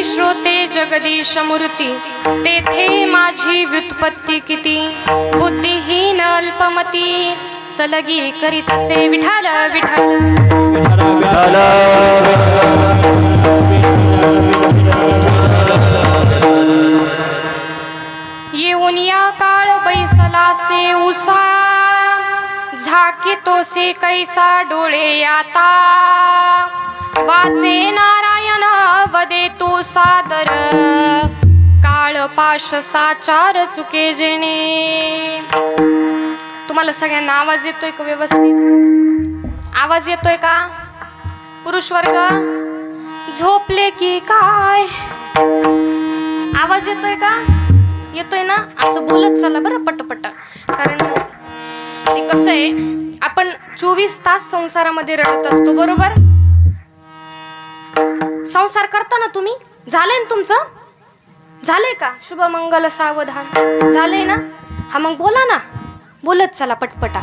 श्रोते जगदीश मूर्ती, तेथे माझी व्युत्पत्ती किती. बुद्धिहीन अल्पमती, सलगी करीतसे विठाल विठाल. येऊन या काळ बैसलासे उसा, झाकीतोसे कैसा डोळे आता. वाचे नारायण वदे तो सादर, काळ पाश साचार चुके जेणे. तुम्हाला सगळ्यांना आवाज येतोय का व्यवस्थित? आवाज येतोय का? पुरुष वर्ग झोपले की काय? आवाज येतोय का? येतोय ना? असं बोलत चला बरं पटपट. कारण ते कसं आहे, आपण 24 तास संसारामध्ये रडत असतो, बरोबर? संसार करता ना तुम्ही? झालंय ना तुमचं? झालंय का? शुभमंगल सावधान झालंय ना? हा मग बोला ना, बोलत चला पटपटा.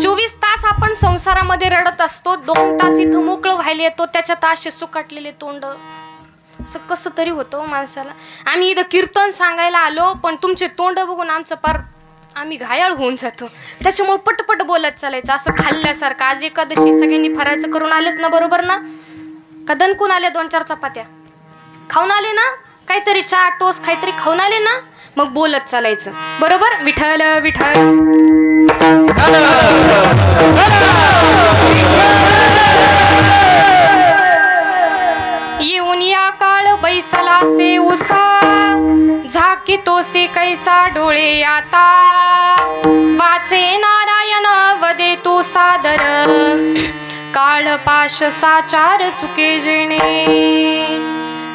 24 तास आपण संसारामध्ये रडत असतो, 2 तास इथं मोकळं व्हायला येतो, त्याच्यात असे सुकाटलेले तोंड, असं कसं तरी होतं माणसाला. आम्ही इथं कीर्तन सांगायला आलो, पण तुमचे तोंड बघून आमचं पार आम्ही घायाळ होऊन जातो. त्याच्यामुळे पटपट बोलत चालायचं, असं खाल्ल्यासारखं. आज एकादशी, सगळ्यांनी फराळाचं करून आलेत ना, बरोबर ना? का दणकून आले? 2-4 चपात्या खाऊन आले ना? काहीतरी चहा टोस्ट काहीतरी खाऊन आले ना? मग बोलत चालायचं, बरोबर? विठ्ठल विठ्ठल. येऊन या काळ बैसलासे उसा, झाकीतोसे कैसा डोळे आता. वाचे नारायण वदे तो सादर, काळ पाश साचार चुके जेणे.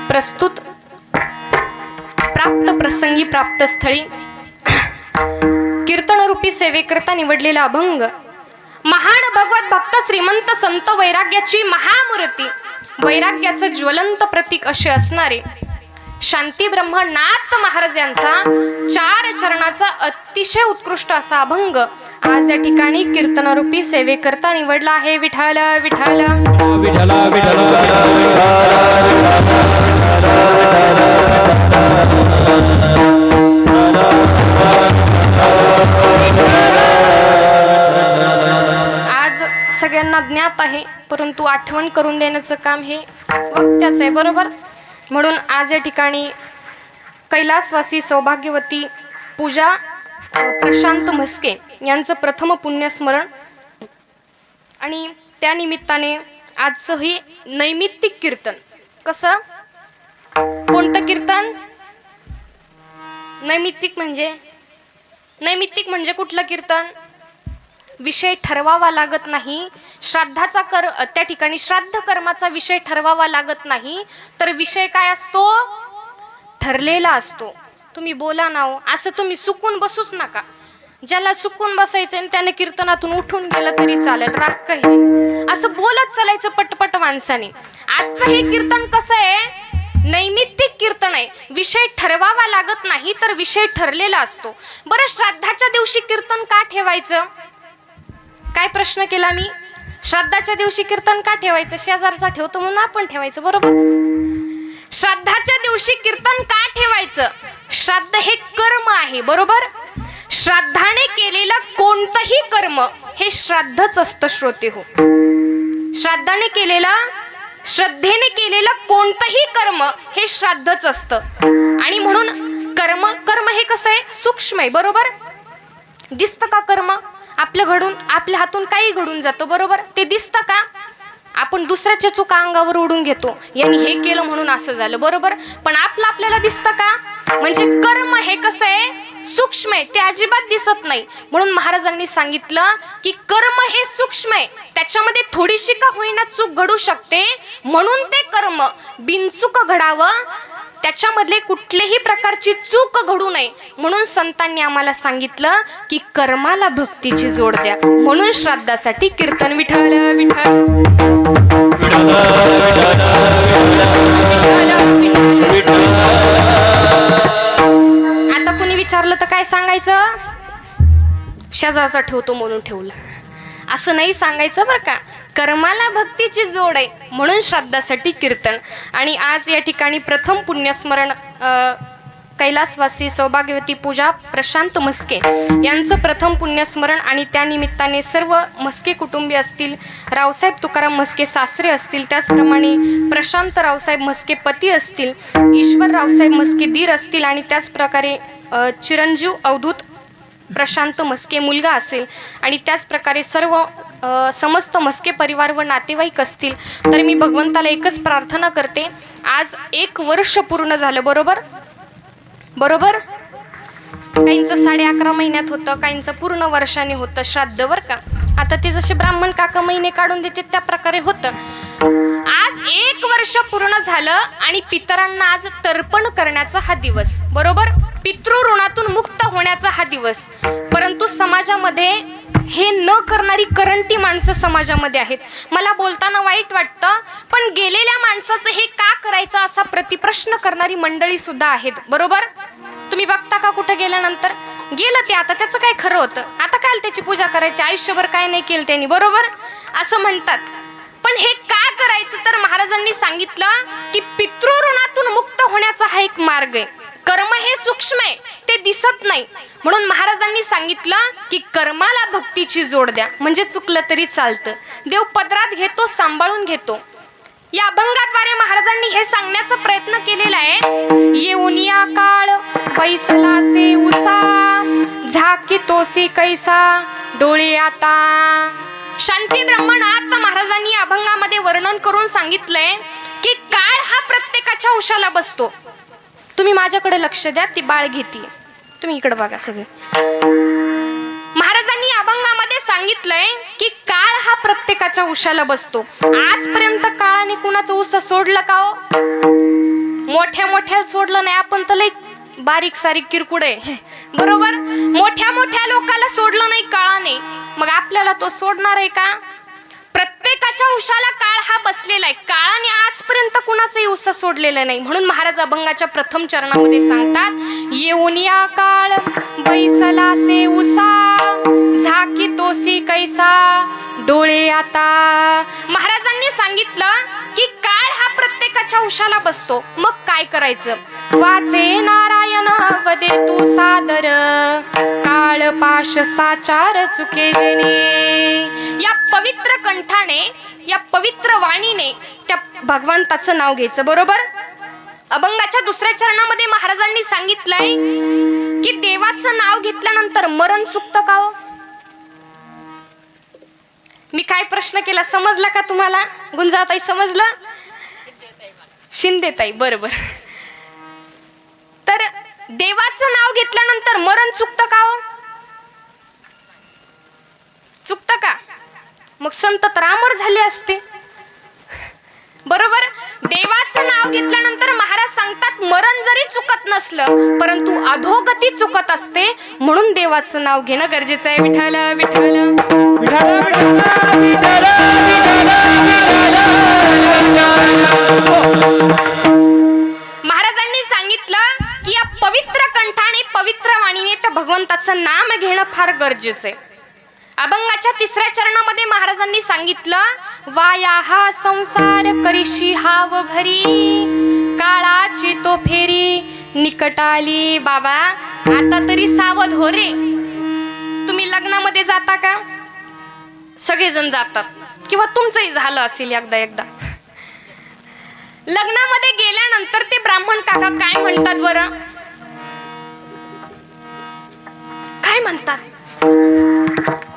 प्रस्तुत प्राप्त प्रसंगी प्राप्त स्थळी कीर्तनरूपी सेवेकरता निवडलेला अभंग. महान भगवत भक्त श्रीमंत संत वैराग्याची महामूर्ती, वैराग्याचं ज्वलंत प्रतीक असे असणारे शांती ब्रह्मनाथ महाराज यांचा 4 चरणाचा अतिशय उत्कृष्ट असा अभंग आज या ठिकाणी कीर्तनरूपी सेवेकरता निवडला आहे. विठ्ठल विठ्ठल विठ्ठल आज सगळ्यांना ज्ञात आहे, परंतु आठवण करून देण्याचं काम हे वक्त्याचं आहे, बरोबर? म्हणून आज या ठिकाणी कैलासवासी सौभाग्यवती पूजा प्रशांत म्हस्के यांचं प्रथम पुण्यस्मरण, आणि त्या निमित्ताने आजचं हे नैमित्तिक कीर्तन. कसं? कोणतं कीर्तन? नैमित्तिक म्हणजे कुठलं कीर्तन? विषय ठरवावा लागत नाही. श्राद्धाचा त्या ठिकाणी श्राद्ध कर्माचा विषय ठरवावा लागत नाही, तर विषय काय असतो? ठरलेला असतो. तुम्ही बोला ना हो, असं तुम्ही चुकून बसूच नका. ज्याला चुकून बसायचं त्याने कीर्तनातून उठून गेलं तरी चालेल, राग काही. असं बोलत चालायचं पटपट माणसाने. आजचं हे कीर्तन कसं आहे? नैमित्तिक कीर्तन आहे. विषय ठरवावा लागत नाही, तर विषय ठरलेला असतो. बरं, श्राद्धाच्या दिवशी कीर्तन का ठेवायचं? काय प्रश्न केला मी? श्राद्धाच्या दिवशी कीर्तन का ठेवायचं? शेजारचा ठेवतो म्हणून आपण ठेवायचं, बरोबर? श्राद्धाच्या दिवशी कीर्तन का ठेवायचं? श्राद्ध हे कर्म आहे, बरोबर? श्राद्धाने केलेलं कोणतंही कर्म हे श्राद्धच असतं, श्रोते हो. श्राद्धाने केलेलं, श्रद्धेने केलेलं कोणतंही कर्म हे श्राद्धच असतं. आणि म्हणून कर्म हे कसं आहे? सूक्ष्म आहे, बरोबर? दिसतं का कर्म? आपल्या हातून काही घडून जातं, बरोबर? ते दिसतं का? आपण दुसऱ्याच्या चुका अंगावर ओढून घेतो, यांनी हे केलं म्हणून असं झालं, बरोबर? पण आपल्याला दिसतं का? म्हणजे कर्म हे कसं आहे? सूक्ष्म आहे, ते अजिबात दिसत नाही. म्हणून महाराजांनी सांगितलं की कर्म हे सूक्ष्म आहे, त्याच्यामध्ये थोडीशी का होईना चूक घडू शकते, म्हणून ते कर्म बिनचूक घडावं, त्याच्यामधले कुठलेही प्रकारची चूक घडू नये, म्हणून संतांनी आम्हाला सांगितलं की कर्माला भक्तीची जोड द्या. म्हणून श्राद्धासाठी कीर्तन. विठ्ठल विठ्ठल. आता कुणी विचारलं तर काय सांगायचं? शेजारचा ठेवतो म्हणून ठेवलं, असं नाही सांगायचं बरं का. कर्माला भक्तीची जोड आहे म्हणून श्राद्धासाठी कीर्तन. आणि आज या ठिकाणी प्रथम पुण्यस्मरण कैलासवासी सौभाग्यवती पूजा प्रशांत म्हस्के यांचं प्रथम पुण्यस्मरण. आणि त्यानिमित्ताने सर्व म्हस्के कुटुंबीय असतील, रावसाहेब तुकाराम म्हस्के सासरे असतील, त्याचप्रमाणे प्रशांत रावसाहेब म्हस्के पती असतील, ईश्वर रावसाहेब म्हस्के दीर असतील, आणि त्याचप्रकारे चिरंजीव अवधूत प्रशांत म्हस्के मुलगा असेल, आणि त्याचप्रकारे सर्व समस्त म्हस्के परिवार व नातेवाईक असतील. तर मी भगवंताला एकच प्रार्थना करते, आज 1 वर्ष पूर्ण झालं. बरोबर बरोबर, काहींचं 11.5 महिन्यात होतं, काहींचं पूर्ण वर्षाने होतं श्राद्ध, बरं का. आता ते जसे ब्राह्मण काका महिने काढून देते त्या प्रकारे होतं. आज 1 वर्ष पूर्ण झालं आणि पितरांना आज तर्पण करण्याचा हा दिवस, बरोबर, पितृऋणातून मुक्त होण्याचा हा दिवस. परंतु समाजामध्ये हे न करणारी करंटी माणसं समाजामध्ये आहेत. मला बोलताना वाईट वाटतं, पण गेलेल्या माणसाचं हे का करायचं असा प्रतिप्रश्न करणारी मंडळी सुद्धा आहेत. बरोबर, तुम्ही बघता का कुठं गेल्यानंतर गेलं ते, आता त्याचं काय खरं होतं, आता काय त्याची पूजा करायची, आयुष्यभर काय नाही केलं त्यांनी, बरोबर असं म्हणतात. पण हे का करायचं, तर महाराजांनी सांगितलं की पितृऋणातून मुक्त होण्याचा हा एक मार्ग आहे. कर्म हे सूक्ष्म आहे, ते दिसत नाही, म्हणून महाराजांनी सांगितलं की कर्माला भक्तीची जोड द्या, म्हणजे चुकलं तरी चालतं, देव पदरात घेतो, सांभाळून घेतो. या अभंगाद्वारे महाराजांनी हे सांगण्याचा प्रयत्न केलेला आहे. येऊन या काळ पैसलासे उसा, झाकीतोसी कैसा डोळे आता. शांती ब्रह्मनाथ महाराजांनी या अभंगामध्ये वर्णन करून सांगितलंय की काळ हा प्रत्येकाच्या उशाला बसतो. तुम्ही माझ्याकडे लक्ष द्या, ती बाळ घेती, तुम्ही इकडे बघा सगळे. महाराजांनी अभंगामध्ये सांगितलंय की काळ हा प्रत्येकाच्या उशाला बसतो. आजपर्यंत काळाने कुणाचं उस सोडलं का हो? मोठ्या मोठ्या सोडलं नाही, आपण तर लई बारीक सारीक किरकोळ आहे, बरोबर. मोठ्या मोठ्या लोकाला सोडलं नाही काळाने, मग आपल्याला तो सोडणार आहे का? प्रत्येकाच्या उशाला काळ हा बसलेला आहे. काळाने आजपर्यंत कुणाचंही उसा सोडलेलं नाही. म्हणून महाराज अभंगाच्या प्रथम चरणामध्ये सांगतात, येऊन या काळ बैसलासे उसा, झाकी तोसी कैसा डोळे आता. महाराजांनी सांगितलं की काळ हा प्रत्येकाच्या उशाला बसतो. मग काय करायचं? वाचे नारायण वदे तू सादर, काळ पाश साचार चुके जने. या पवित्र कंठाने, या पवित्र वाणीने त्या भगवंताचं नाव घ्यायचं, बरोबर. अभंगाच्या दुसऱ्या चरणामध्ये महाराजांनी सांगितलंय की देवाचं नाव घेतल्यानंतर मरण चुकतं का हो? मी काय प्रश्न केला समजला का तुम्हाला? गुंजाताई समजलं? शिंदेताई, बरोबर. तर देवाचं नाव घेतल्यानंतर मरण चुकतं का हो? चुकतं का? मग संत तर अमर झाले असते, बरोबर. देवाचं नाव घेतल्यानंतर महाराज सांगतात मरण जरी चुकत नसलं परंतु अधोगती चुकत असते, म्हणून देवाचं नाव घेणं गरजेचं आहे. विठ्ठल विठ्ठल महाराजांनी सांगितलं की या पवित्र कंठाने, पवित्र वाणीने त्या भगवंताचं नाम घेणं फार गरजेचं आहे. अभंगाच्या तिसऱ्या चरणामध्ये महाराजांनी सांगितलं, वाया हा संसार करीशी हाव भरी, काळाची तो फेरी निकट आली. बाबा आता तरी सावध हो रे. तुम्ही लग्नामध्ये जाता का? सगळेजण जातात, किंवा तुमचंही झालं असेल एकदा. लग्नामध्ये गेल्यानंतर ते ब्राह्मण काका काय म्हणतात बरं? काय म्हणतात?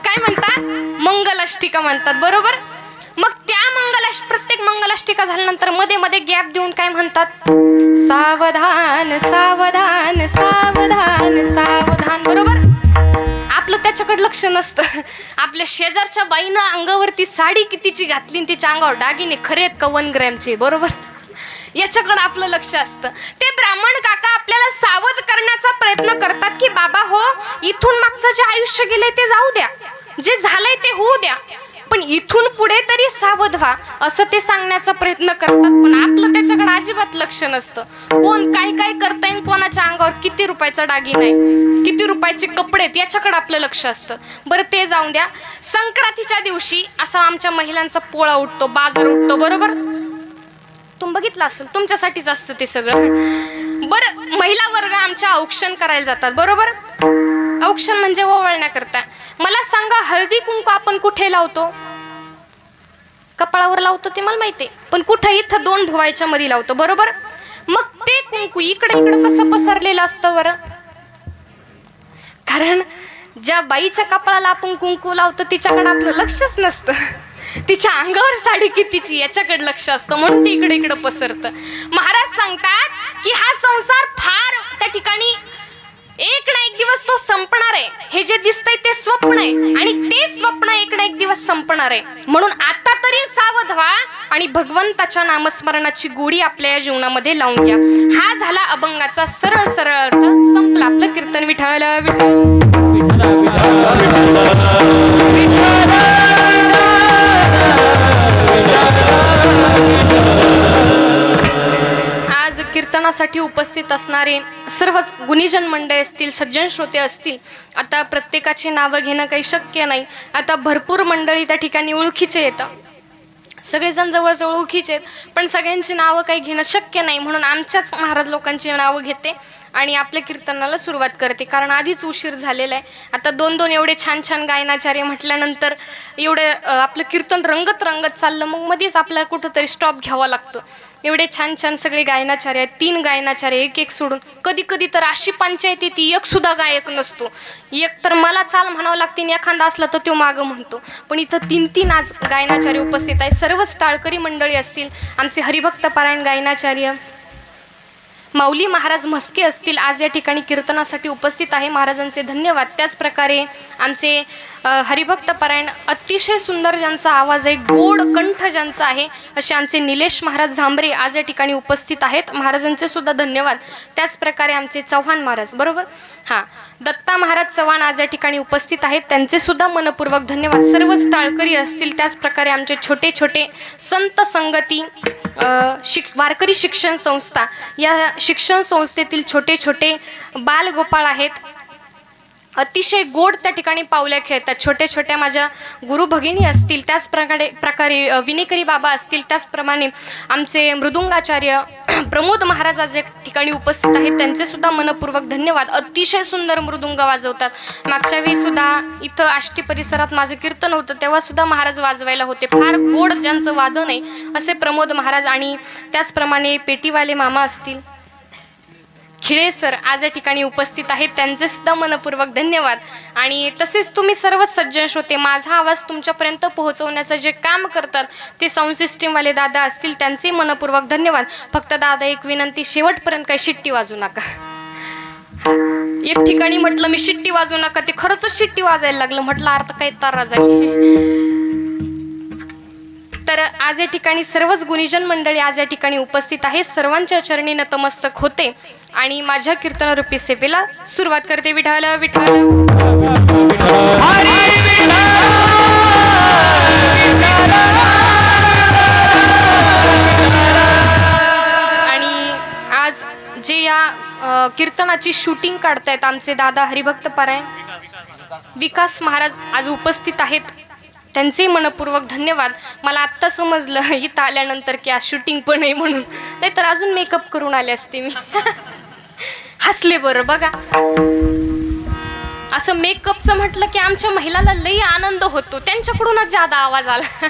काय म्हणतात? मंगलाष्टिका म्हणतात, बरोबर. मग त्या प्रत्येक मंगलाष्टिका झाल्यानंतर मध्ये मध्ये गॅप देऊन काय म्हणतात? सावधान सावधान सावधान सावधान, बरोबर. आपलं त्याच्याकडे लक्ष नसतं. आपल्या शेजारच्या बाईनं अंगावरती साडी कितीची घातली आणि तिच्या अंगावर दागिने खरे आहेत का 1 ग्रॅमचे, बरोबर, याच्याकडे आपलं लक्ष असतं. ते ब्राह्मण काका आपल्याला सावध करण्याचा प्रयत्न करतात की बाबा हो, इथून मागचं जे आयुष्य गेलंय ते जाऊ द्या, जे झालंय ते होऊ द्या. पण इथून पुढे तरी सावध व्हा असं ते सांगण्याचा प्रयत्न करतात, पण आपलं त्याच्याकडे अजिबात लक्ष नसतं. कोण काय काय करताय, कोणाच्या अंगावर किती रुपयाचा दागिना आहे, किती रुपयाचे कपडे आहेत, याच्याकडे आपलं लक्ष असतं. बरं ते जाऊन द्या. संक्रांतीच्या दिवशी असा आमच्या महिलांचा पोळा उठतो, बाजार उठतो, बरोबर? तुम्ही बघितलं असेल, तुमच्यासाठीच असतं ते सगळं. बरं, महिला वर्ग आमच्या औक्षण करायला जातात, बरोबर? औक्षण म्हणजे ओवाळण्याकरता. मला सांगा, हळदी कुंकू आपण कुठे लावतो? कपाळावर लावतो ते मला माहिती आहे, पण कुठे? इथं 2 भुवायच्या मध्ये लावतो, बरोबर? मग ते कुंकू इकडे इकडे कसं पसरलेलं असतं बरं? कारण ज्या बाईच्या कपाळाला आपण कुंकू लावतो तिच्याकडे आपलं लक्षच नसतं. तिच्या अंगावर साडी कितीची याच्याकडे लक्ष असतं, म्हणून ते इकडे इकडे पसरतं. महाराज सांगतात की हा संसार फार त्या ठिकाणी एक ना एक दिवस तो संपणार आहे. हे जे दिसतंय ते स्वप्न आहे, आणि ते स्वप्न एक ना एक दिवस संपणार आहे. म्हणून आता तरी सावध व्हा आणि भगवंताच्या नामस्मरणाची गोडी आपल्या या जीवनामध्ये लावून घ्या. हा झाला अभंगाचा सरळ सरळ अर्थ. संपला आपलं कीर्तन. विठ्ठल आज कीर्तनासाठी उपस्थित असणारे सर्वच गुणीजन मंडळी असतील, सज्जन श्रोते असतील. आता प्रत्येकाची नावं घेणं काही शक्य नाही. आता भरपूर मंडळी त्या ठिकाणी ओळखीचे येतात, सगळेजण जवळजवळ ओळखीचे आहेत, पण सगळ्यांची नावं काही घेणं शक्य नाही. म्हणून आमच्याच महाराज लोकांची नावं घेते आणि आपल्या कीर्तनाला सुरुवात करते, कारण आधीच उशीर झालेला आहे. आता 2-2 एवढे छान छान गायनाचार्य म्हटल्यानंतर एवढे आपलं कीर्तन रंगत रंगत चाललं, मग मध्येच आपल्याला कुठंतरी स्टॉप घ्यावा लागतो. एवढे छान छान सगळे गायनाचार्य आहेत, 3 गायनाचार्य एक एक सोडून. कधी कधी तर अशी पंचायत येते, एक सुद्धा गायक नसतो. एक तर मला चाल म्हणावं लागते, एखादा असला तर तो मागं म्हणतो. पण इथं 3-3 आज गायनाचार्य उपस्थित आहे. सर्वच टाळकरी मंडळी असतील, आमचे हरिभक्त पारायण गायनाचार्य माऊली महाराज म्हस्के असतील, आज या ठिकाणी कीर्तनासाठी उपस्थित आहे. महाराजांचे धन्यवाद. त्याचप्रकारे आमचे हरिभक्त पारायण अतिशय सुंदर ज्यांचा आवाज आहे, गोड कंठ ज्यांचा आहे, असे आमचे निलेश महाराज झांबरे आज या ठिकाणी उपस्थित आहेत. महाराजांचे सुद्धा धन्यवाद. त्याचप्रकारे आमचे चव्हाण महाराज, बरोबर? हां, दत्ता महाराज चव्हाण आज या ठिकाणी उपस्थित आहेत, त्यांचे सुद्धा मनपूर्वक धन्यवाद. सर्वच टाळकरी असतील. त्याचप्रकारे आमचे छोटे छोटे संत संगती वारकरी शिक्षण संस्था, या शिक्षण संस्थेतील छोटे छोटे बालगोपाळ आहेत. अतिशय गोड त्या ठिकाणी पावल्या खेळतात. छोट्या छोट्या माझ्या गुरु भगिनी असतील, त्याचप्रकारे विनेकरी बाबा असतील, त्याचप्रमाणे आमचे मृदुंगाचार्य प्रमोद महाराज आज या ठिकाणी उपस्थित आहेत, त्यांचे सुद्धा मनपूर्वक धन्यवाद. अतिशय सुंदर मृदुंग वाजवतात. मागच्या वेळी सुद्धा इथं आष्टी परिसरात माझं कीर्तन होतं, तेव्हा सुद्धा महाराज वाजवायला होते. फार गोड ज्यांचं वादन आहे असे प्रमोद महाराज. आणि त्याचप्रमाणे पेटीवाले मामा असतील, खिळे सर आज या ठिकाणी उपस्थित आहेत, त्यांचे सुद्धा मनपूर्वक धन्यवाद. आणि तसेच तुम्ही सर्व सज्जन श्रोते, माझा आवाज तुमच्यापर्यंत पोहोचवण्याचं जे काम करतात ते साऊंड सिस्टीमवाले दादा असतील, त्यांचे मनपूर्वक धन्यवाद. फक्त दादा एक विनंती, शेवटपर्यंत काही शिट्टी वाजू नका. एक ठिकाणी म्हटलं मी शिट्टी वाजू नका, ते खरंच शिट्टी वाजायला लागलं. म्हटलं अर्थ काही तारा जाईल. तर आज या ठिकाणी सर्वच गुणीजन मंडळी आज या ठिकाणी उपस्थित आहेत. सर्वांच्या चरणी नतमस्तक होते आणि माझ्या कीर्तनरूपी सेवेला सुरुवात करते. विठ्ठल विठ्ठल आणि आज जे या कीर्तनाची शूटिंग काढतायत आमचे दादा हरिभक्त पारायण विकास महाराज आज उपस्थित आहेत, त्यांचे मनपूर्वक धन्यवाद. मला आत्ता समजलं इथं आल्यानंतर की आज शूटिंग पण आहे म्हणून, नाही तर अजून मेकअप करून आले असते मी. हसले बरं बघा. असं मेकअपचं म्हटलं की आमच्या महिलाला लई आनंद होतो, त्यांच्याकडूनच जादा आवाज आला.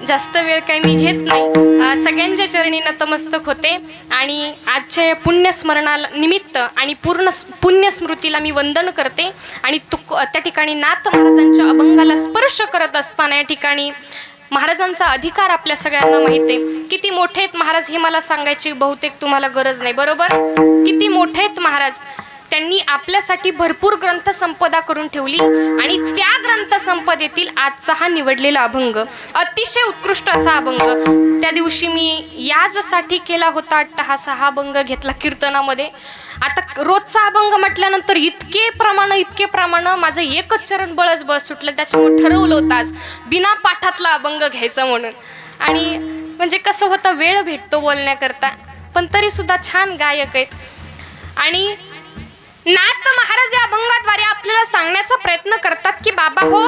जास्त वेळ काही मी घेत नाही. सगळ्यांच्या चरणी नतमस्तक होते आणि आजच्या पुण्यस्मरणाला निमित्त आणि पूर्ण पुण्यस्मृतीला मी वंदन करते. आणि त्या ठिकाणी नाथ महाराजांच्या अभंगाला स्पर्श करत असताना या ठिकाणी महाराजांचा अधिकार आपल्या सगळ्यांना माहिती आहे. किती मोठे आहेत महाराज हे मला सांगायची बहुतेक तुम्हाला गरज नाही, बरोबर? किती मोठे आहेत महाराज. त्यांनी आपल्यासाठी भरपूर ग्रंथसंपदा करून ठेवली आणि त्या ग्रंथसंपदेतील आजचा हा निवडलेला अभंग अतिशय उत्कृष्ट असा अभंग. त्या दिवशी मी याजसाठी केला होता अट्टहास हा अभंग घेतला कीर्तनामध्ये आता रोजचा अभंग म्हटल्यानंतर इतके प्रमाण माझं एकच चरण बळच बस सुटलं, त्याच्यामुळे ठरवलं होतं आज बिना पाठातला अभंग घ्यायचं म्हणून. आणि म्हणजे कसं होतं, वेळ भेटतो बोलण्याकरता, पण तरी सुद्धा छान गायक आहेत. आणि नाथ महाराज या अभंगाद्वारे आपल्याला सांगण्याचा प्रयत्न करतात की बाबा हो,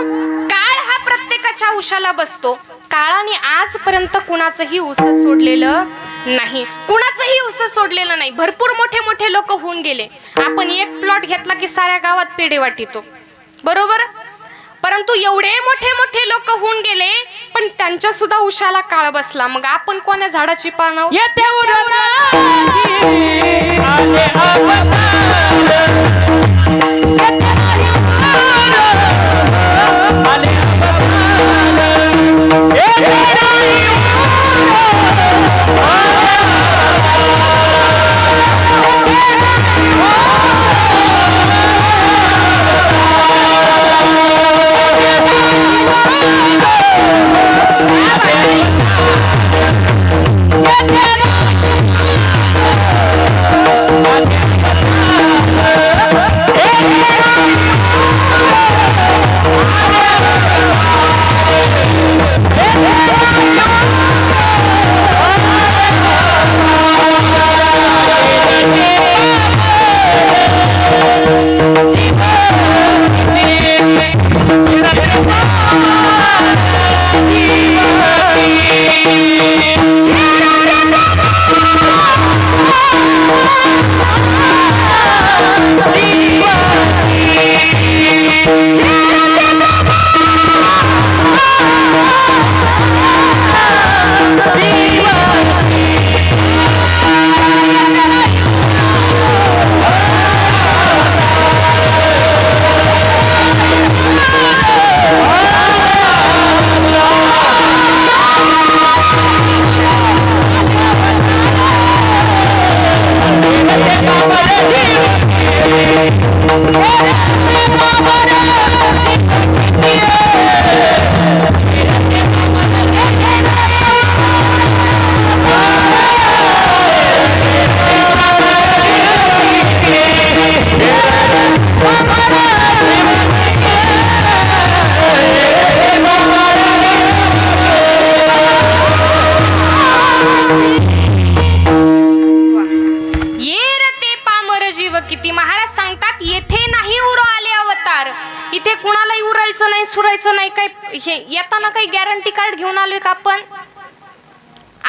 काळ हा प्रत्येकाच्या उशाला बसतो. काळाने आजपर्यंत कुणाचंही उस सोडलेलं नाही, कुणाचंही उस सोडलेलं नाही. भरपूर मोठे मोठे लोक होऊन गेले. आपण एक प्लॉट घेतला की साऱ्या गावात पेढे वाटितो, बरोबर. परंतु एवढे मोठे मोठे लोक होऊन गेले, पण त्यांच्या सुद्धा उशाला काळ बसला. मग आपण कोण्या झाडाची पानं? किती महाराज सांगतात, येथे नाही उरो आले अवतार. इथे कुणालाही उरायचं नाही, सुरायचं नाही. काय हे येताना काही गॅरंटी कार्ड घेऊन आलोय का आपण?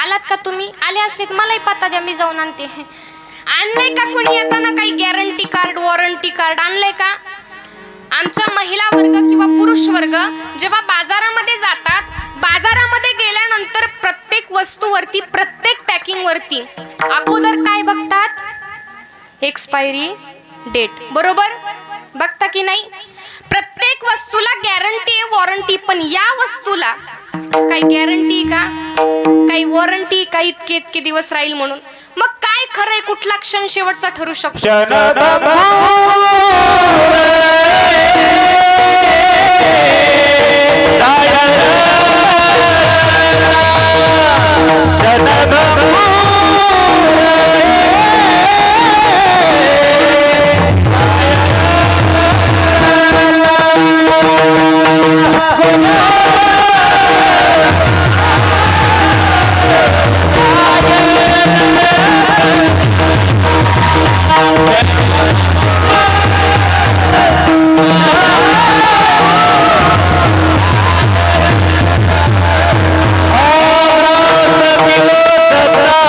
आलात का तुम्ही? आले असले मलाही पत्ता द्या, मी जाऊन आणते. आणलंय का कोणी येताना काही गॅरंटी कार्ड, वॉरंटी कार्ड आणलंय का? आमचा महिला वर्ग किंवा पुरुष वर्ग जेव्हा बाजारामध्ये जातात, बाजारामध्ये गेल्यानंतर प्रत्येक वस्तूवरती, प्रत्येक पॅकिंग वरती अगोदर काय बघतात? एक्सपायरी डेट, बरोबर बघता की नाही? प्रत्येक वस्तूला गॅरंटी आहे, वॉरंटी. पण या वस्तूला काही गॅरंटी का, काही वॉरंटी का इतके इतके दिवस राहील म्हणून? मग काय खरंय, कुठला क्षण शेवटचा ठरू शकतो? Oh,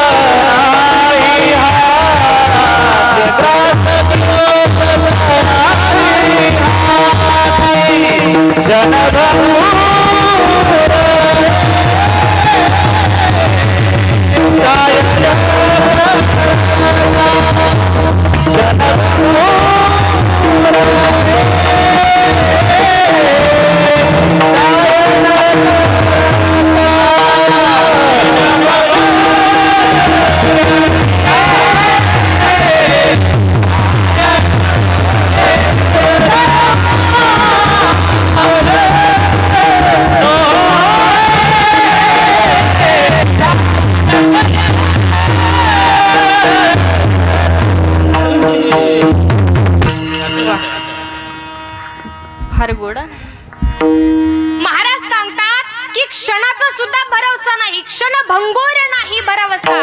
गोड. महाराज सांगतात की क्षणाचा सुद्धा भरवसा नाही, क्षण भंगोर नाही भरवसा,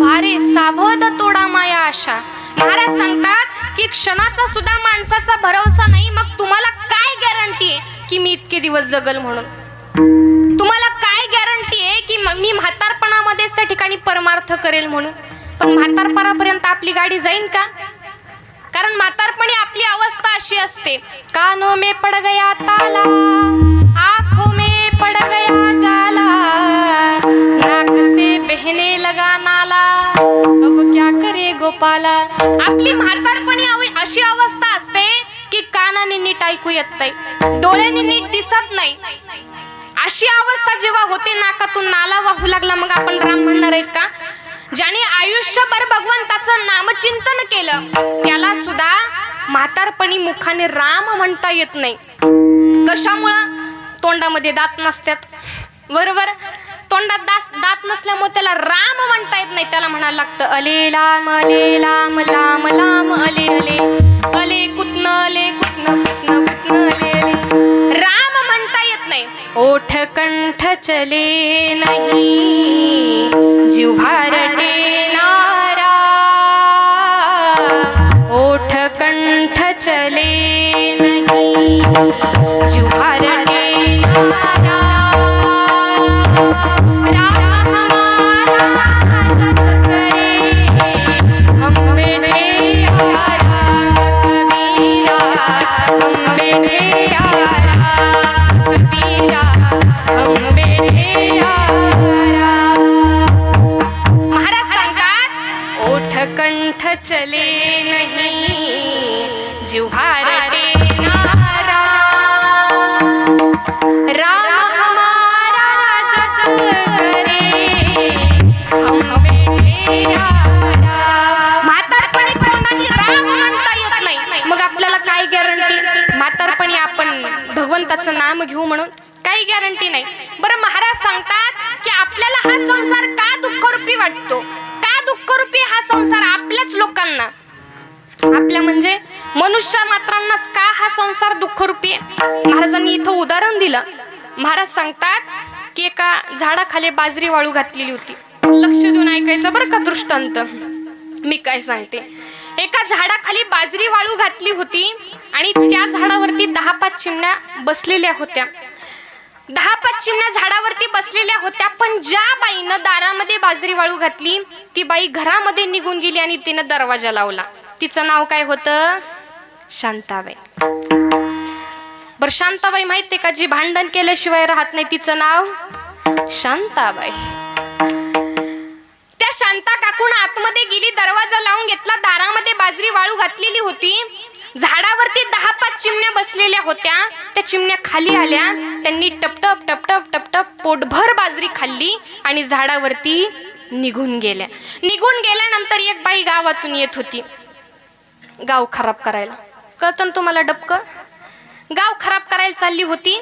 वारे सावध तोडा माया आशा. महाराज सांगतात की क्षणाचा सुद्धा माणसाचा भरवसा नाही. मग तुम्हाला काय गॅरंटी आहे की मी इतके दिवस जगल म्हणून? तुम्हाला काय गॅरंटी आहे की मी म्हातारपणामध्येच त्या ठिकाणी परमार्थ करेल म्हणून? पण म्हातारपणापर्यंत आपली गाडी जाईल का? कारण म्हातारपणी आपली अवस्था अशी असते, कानों में पड़ गया ताला, आंखों में पड़ गया जाला, नाक से बहने लगा नाला, अब क्या करे गोपाला. आपली म्हातारपणी अशी अवस्था असते की कानाने नीट ऐकू येत नाही, डोळ्याने नीट दिसत नाही. अशी अवस्था जेव्हा होते, नाकातून नाला वाहू लागला, मग आपण राम म्हणणार आहेत का? ज्याने आयुष्यभर भगवंताचं नामचिंतन केलं त्याला सुद्धा म्हातारपणी मुखाने राम म्हणता येत नाही. कशामुळं? तोंडामध्ये दात नसतात, बरोबर? तोंडात दात नसल्यामुळे त्याला राम म्हणता येत नाही. त्याला म्हणायला लागतं अले लाम लाम लाम अले अले अले कुतन अले कुतन कुतन कुतन अले अले. राम म्हणता येत नाही. ओठ कंठ चले नहीं जिव्हा रटे नारा, ओठ कंठ चले नहीं जिव्हा रटे नारा, राम हमारा जप करे हम बैठे आराम कबीरा, हम बैठे आराम कबीरा, हम बैठे आराम. महाराज सांगतात ओठ कंठ चले नहीं जिव्हा रटे नारा, राम हमारा जप करे हम बैठे आराम. म्हातारपणी तोंडाने राम म्हणता येत नाही, मग आपल्याला काय गॅरंटी म्हातारपणी आपण भगवंताचं नाम घेऊ म्हणून? काही गॅरंटी नाही. बरं, महाराज सांगतात की आपल्याला हा संसार का दुःखरूपी वाटतो? का दुःखरूपी हा संसार? आपल्याच लोकांना, आपल्या म्हणजे मनुष्य मात्रांनाच का हा संसार दुःखरूपी आहे? महाराजांनी इथं उदाहरण दिलं. महाराज सांगतात की एका झाडाखाली बाजरी वाळू घातलेली होती. लक्ष देऊन ऐकायचं बरं का दृष्टांत मी काय सांगते. एका झाडाखाली बाजरी वाळू घातली होती आणि त्या झाडावरती 10-5 चिमण्या बसलेल्या होत्या. 10-5 चिमण्या झाडावरती बसलेल्या होत्या. पण ज्या बाईनं दारामध्ये बाजरी वाळू घातली ती बाई घरामध्ये निघून गेली आणि तिनं दरवाजा लावला. तिचं नाव काय होतं? शांताबाई. बरं, शांताबाई माहितीये का? जी भांडण केल्याशिवाय राहत नाही तिचं नाव शांताबाई. त्या शांता काकून आतमध्ये गेली, दरवाजा लावून घेतला, दारामध्ये बाजरी वाळू घातलेली होती. झाडावरती 10-5 चिमण्या बसलेल्या होत्या. त्या चिमण्या खाली आल्या, त्यांनी टपटप टपटप टपटप पोटभर बाजरी खाल्ली आणि झाडावरती निघून गेल्या. निघून गेल्यानंतर एक बाई गावातून येत होती गाव खराब करायला. कळतं ना तुम्हाला? डबकं गाव खराब करायला चालली होती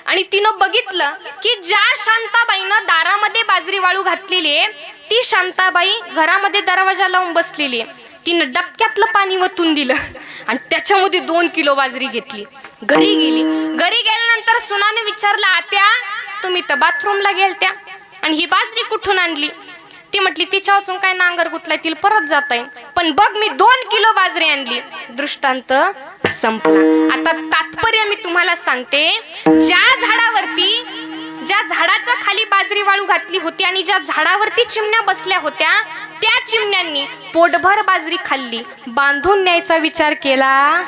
आणि तिनं बघितलं की ज्या शांताबाईनं दारामध्ये बाजरी वाळू घातलेली आहे ती शांताबाई घरामध्ये दरवाजा लावून बसलेली आहे. तिनं डबक्यातलं पाणी वतून दिलं आणि त्याच्यामध्ये 2 किलो बाजरी घेतली. घरी गेली. घरी गेल्यानंतर सुनाने विचारलं, आत्या तुम्ही तर बाथरूमला गेलत्या आणि ही बाजरी कुठून आणली? ती म्हटली तिच्या वाचून काय नांगर गुतलाय, तिला परत जाता येईल. पण बघ मी 2 किलो बाजरी आणली. दृष्टांत संपला. आता तात्पर्य मी तुम्हाला सांगते, ज्या झाडाच्या खाली बाजरी वाळू घातली होती आणि ज्या झाडावरती चिमण्या बसल्या होत्या त्या चिमण्यांनी पोटभर बाजरी खाल्ली, बांधून न्यायचा विचार केला.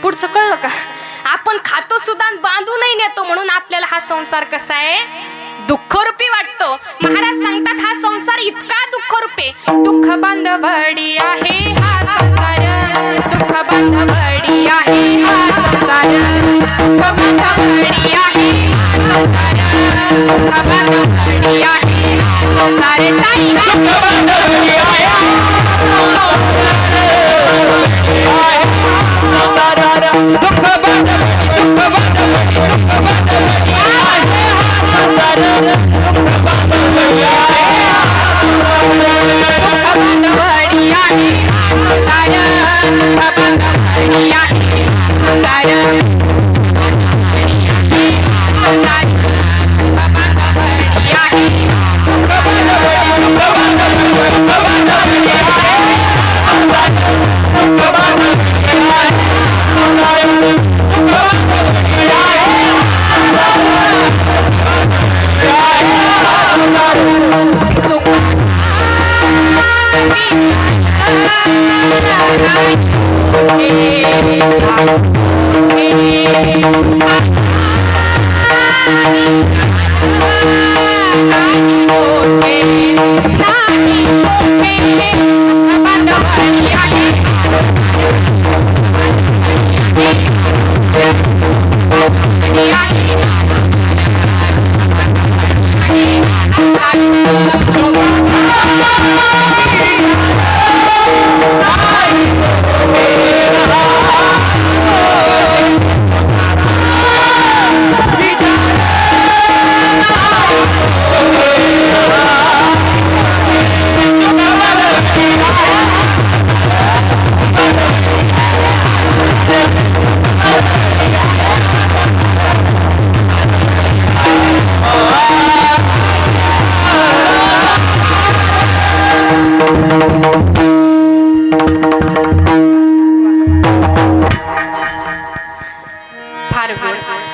पुढचं कळलं का? आपण खातो सुद्धा बांधूनही नेतो. म्हणून आपल्याला हा संसार कसा आहे? दुःखरूपी वाटतो. महाराज सांगतात हा संसार इतका दुःखरूपी, दुःख बांधवडी आहे हा संसार, दुःख बांधवडी आहे हा संसार, दुःख बांधवडी आहे हा संसार, दुःख बांधवडी आहे हा संसार, दुःख बांधवडी आहे हा संसार.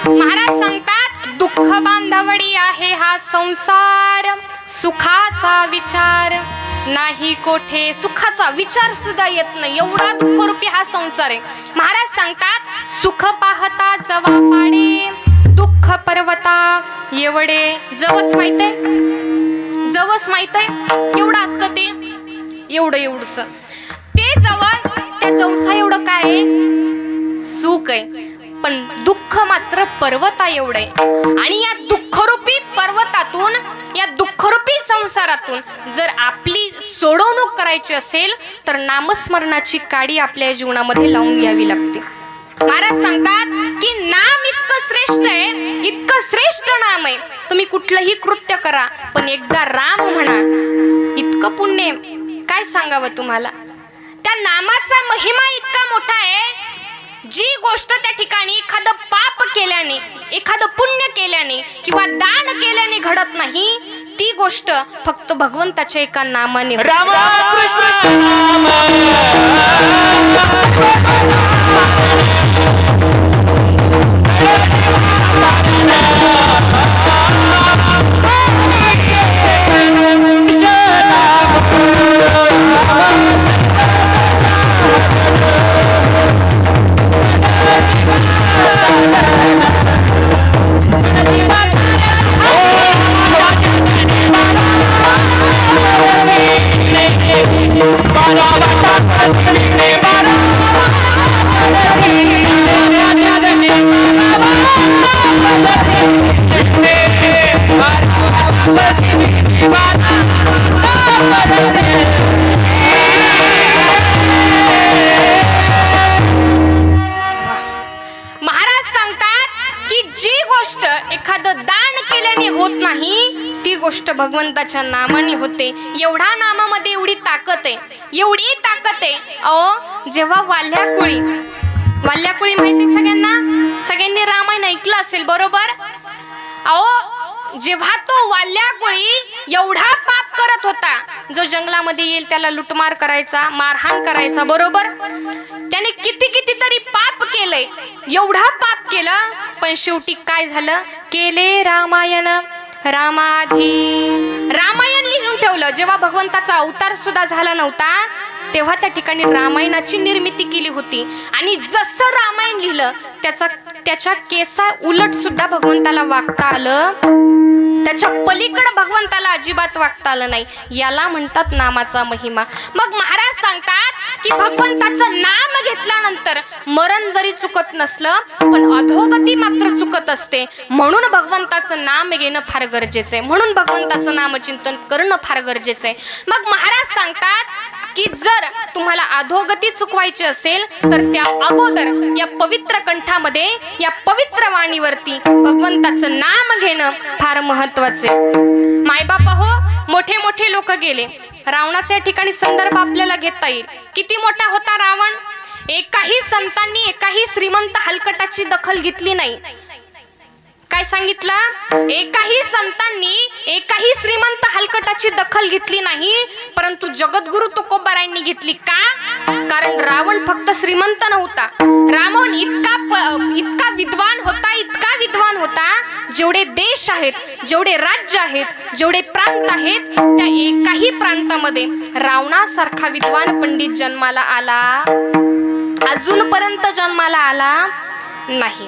महाराज सांगतात, दुःख बांधवडी आहे हा संसार, सुखाचा विचार नाही कोठे. सुखाचा विचार सुद्धा येत नाही, एवढा दुःखरूपी हा संसार आहे. महाराज सांगतात, सुख पाहता जवा पाडे, दुःख पर्वता एवढे. जवस माहित आहे, जवस माहित आहे केवढं असतं ते, एवढं एवढंच ते जवस. त्या जवसा एवढं काय आहे, सुख आहे. पण दुःख मात्र पर्वता एवढे. आणि या दुःखरूपी पर्वतातून, या दुःखरूपी संसारातून जर आपली सोडवणूक करायची असेल तर नामस्मरणाची काडी आपल्या जीवनामध्ये लावून घ्यावी लागते. महाराज सांगतात की नाम इतकं श्रेष्ठ आहे, इतकं श्रेष्ठ नाम आहे. तुम्ही कुठलंही कृत्य करा पण एकदा राम म्हणा, इतकं पुण्य काय सांगावं तुम्हाला. त्या नामाचा महिमा इतका मोठा आहे. जी गोष्ट त्या ठिकाणी एखादं पाप केल्याने, एखादं पुण्य केल्याने किंवा दान केल्याने घडत नाही, ती गोष्ट फक्त भगवंताच्या एका नामाने. राम कृष्ण एखादं दान केल्याने होत नाही, ती गोष्ट भगवंताच्या नामाने होते. एवढा नामामध्ये एवढी ताकद आहे, एवढी ताकद आहे. अहो, जेव्हा वाल्याकुळी माहिती सगळ्यांना, सगळ्यांनी रामायण ऐकलं असेल बरोबर. अहो, जेव्हा तो वाल्याकुळी एवढा पाप करत होता, जो जंगलामध्ये येईल त्याला लुटमार करायचा, मारहाण करायचा बरोबर. त्याने किती तरी पाप केलंय, एवढा पाप केलं, पण शेवटी काय झालं, केले रामायण. रामायण लिहून ठेवलं. जेव्हा भगवंताचा अवतार सुद्धा झाला नव्हता तेव्हा त्या ठिकाणी रामायणाची निर्मिती केली होती. आणि जसं रामायण लिहिलं त्याच्या केसा उलट सुद्धा भगवंताला वागता आलं, त्याच्या पलीकडे भगवंताला अजिबात वागता आलं नाही. याला म्हणतात नामाचा महिमा. मग महाराज सांगतात की भगवंताचं नाम घेतल्यानंतर मरण जरी चुकत नसलं पण अधोगती मात्र चुकत असते. म्हणून भगवंताचं नाम घेणं फार गरजेचं आहे, म्हणून भगवंताचं नामचिंतन करणं फार गरजेचं आहे. मग महाराज सांगतात की जर तुम्हाला अधोगती चुकवायची असेल तर त्या अगोदर या पवित्र कंठामध्ये, या पवित्र वाणीवरती भगवंताचं नाम घेणं फार महत्वाचे. मायबाप हो, मोठे मोठे लोक गेले. रावणाचा या ठिकाणी संदर्भ आपल्याला घेता येईल. किती मोठा होता रावण. एकाही संतांनी, एकाही श्रीमंत हलकटाची दखल घेतली नाही. काय सांगितलं? एकाही संतांनी एकाही श्रीमंत हलकटाची दखल घेतली नाही, परंतु जगद्गुरु तुकोबारायांनी घेतली. का? कारण रावण फक्त श्रीमंत नव्हता, रावण इतका विद्वान होता, इतका विद्वान होता. जेवढे देश आहेत, जेवढे राज्य आहेत, जेवढे प्रांत आहेत, त्या एकाही प्रांतामध्ये रावणासारखा विद्वान पंडित जन्माला आला अजूनपर्यंत जन्माला आला नाही.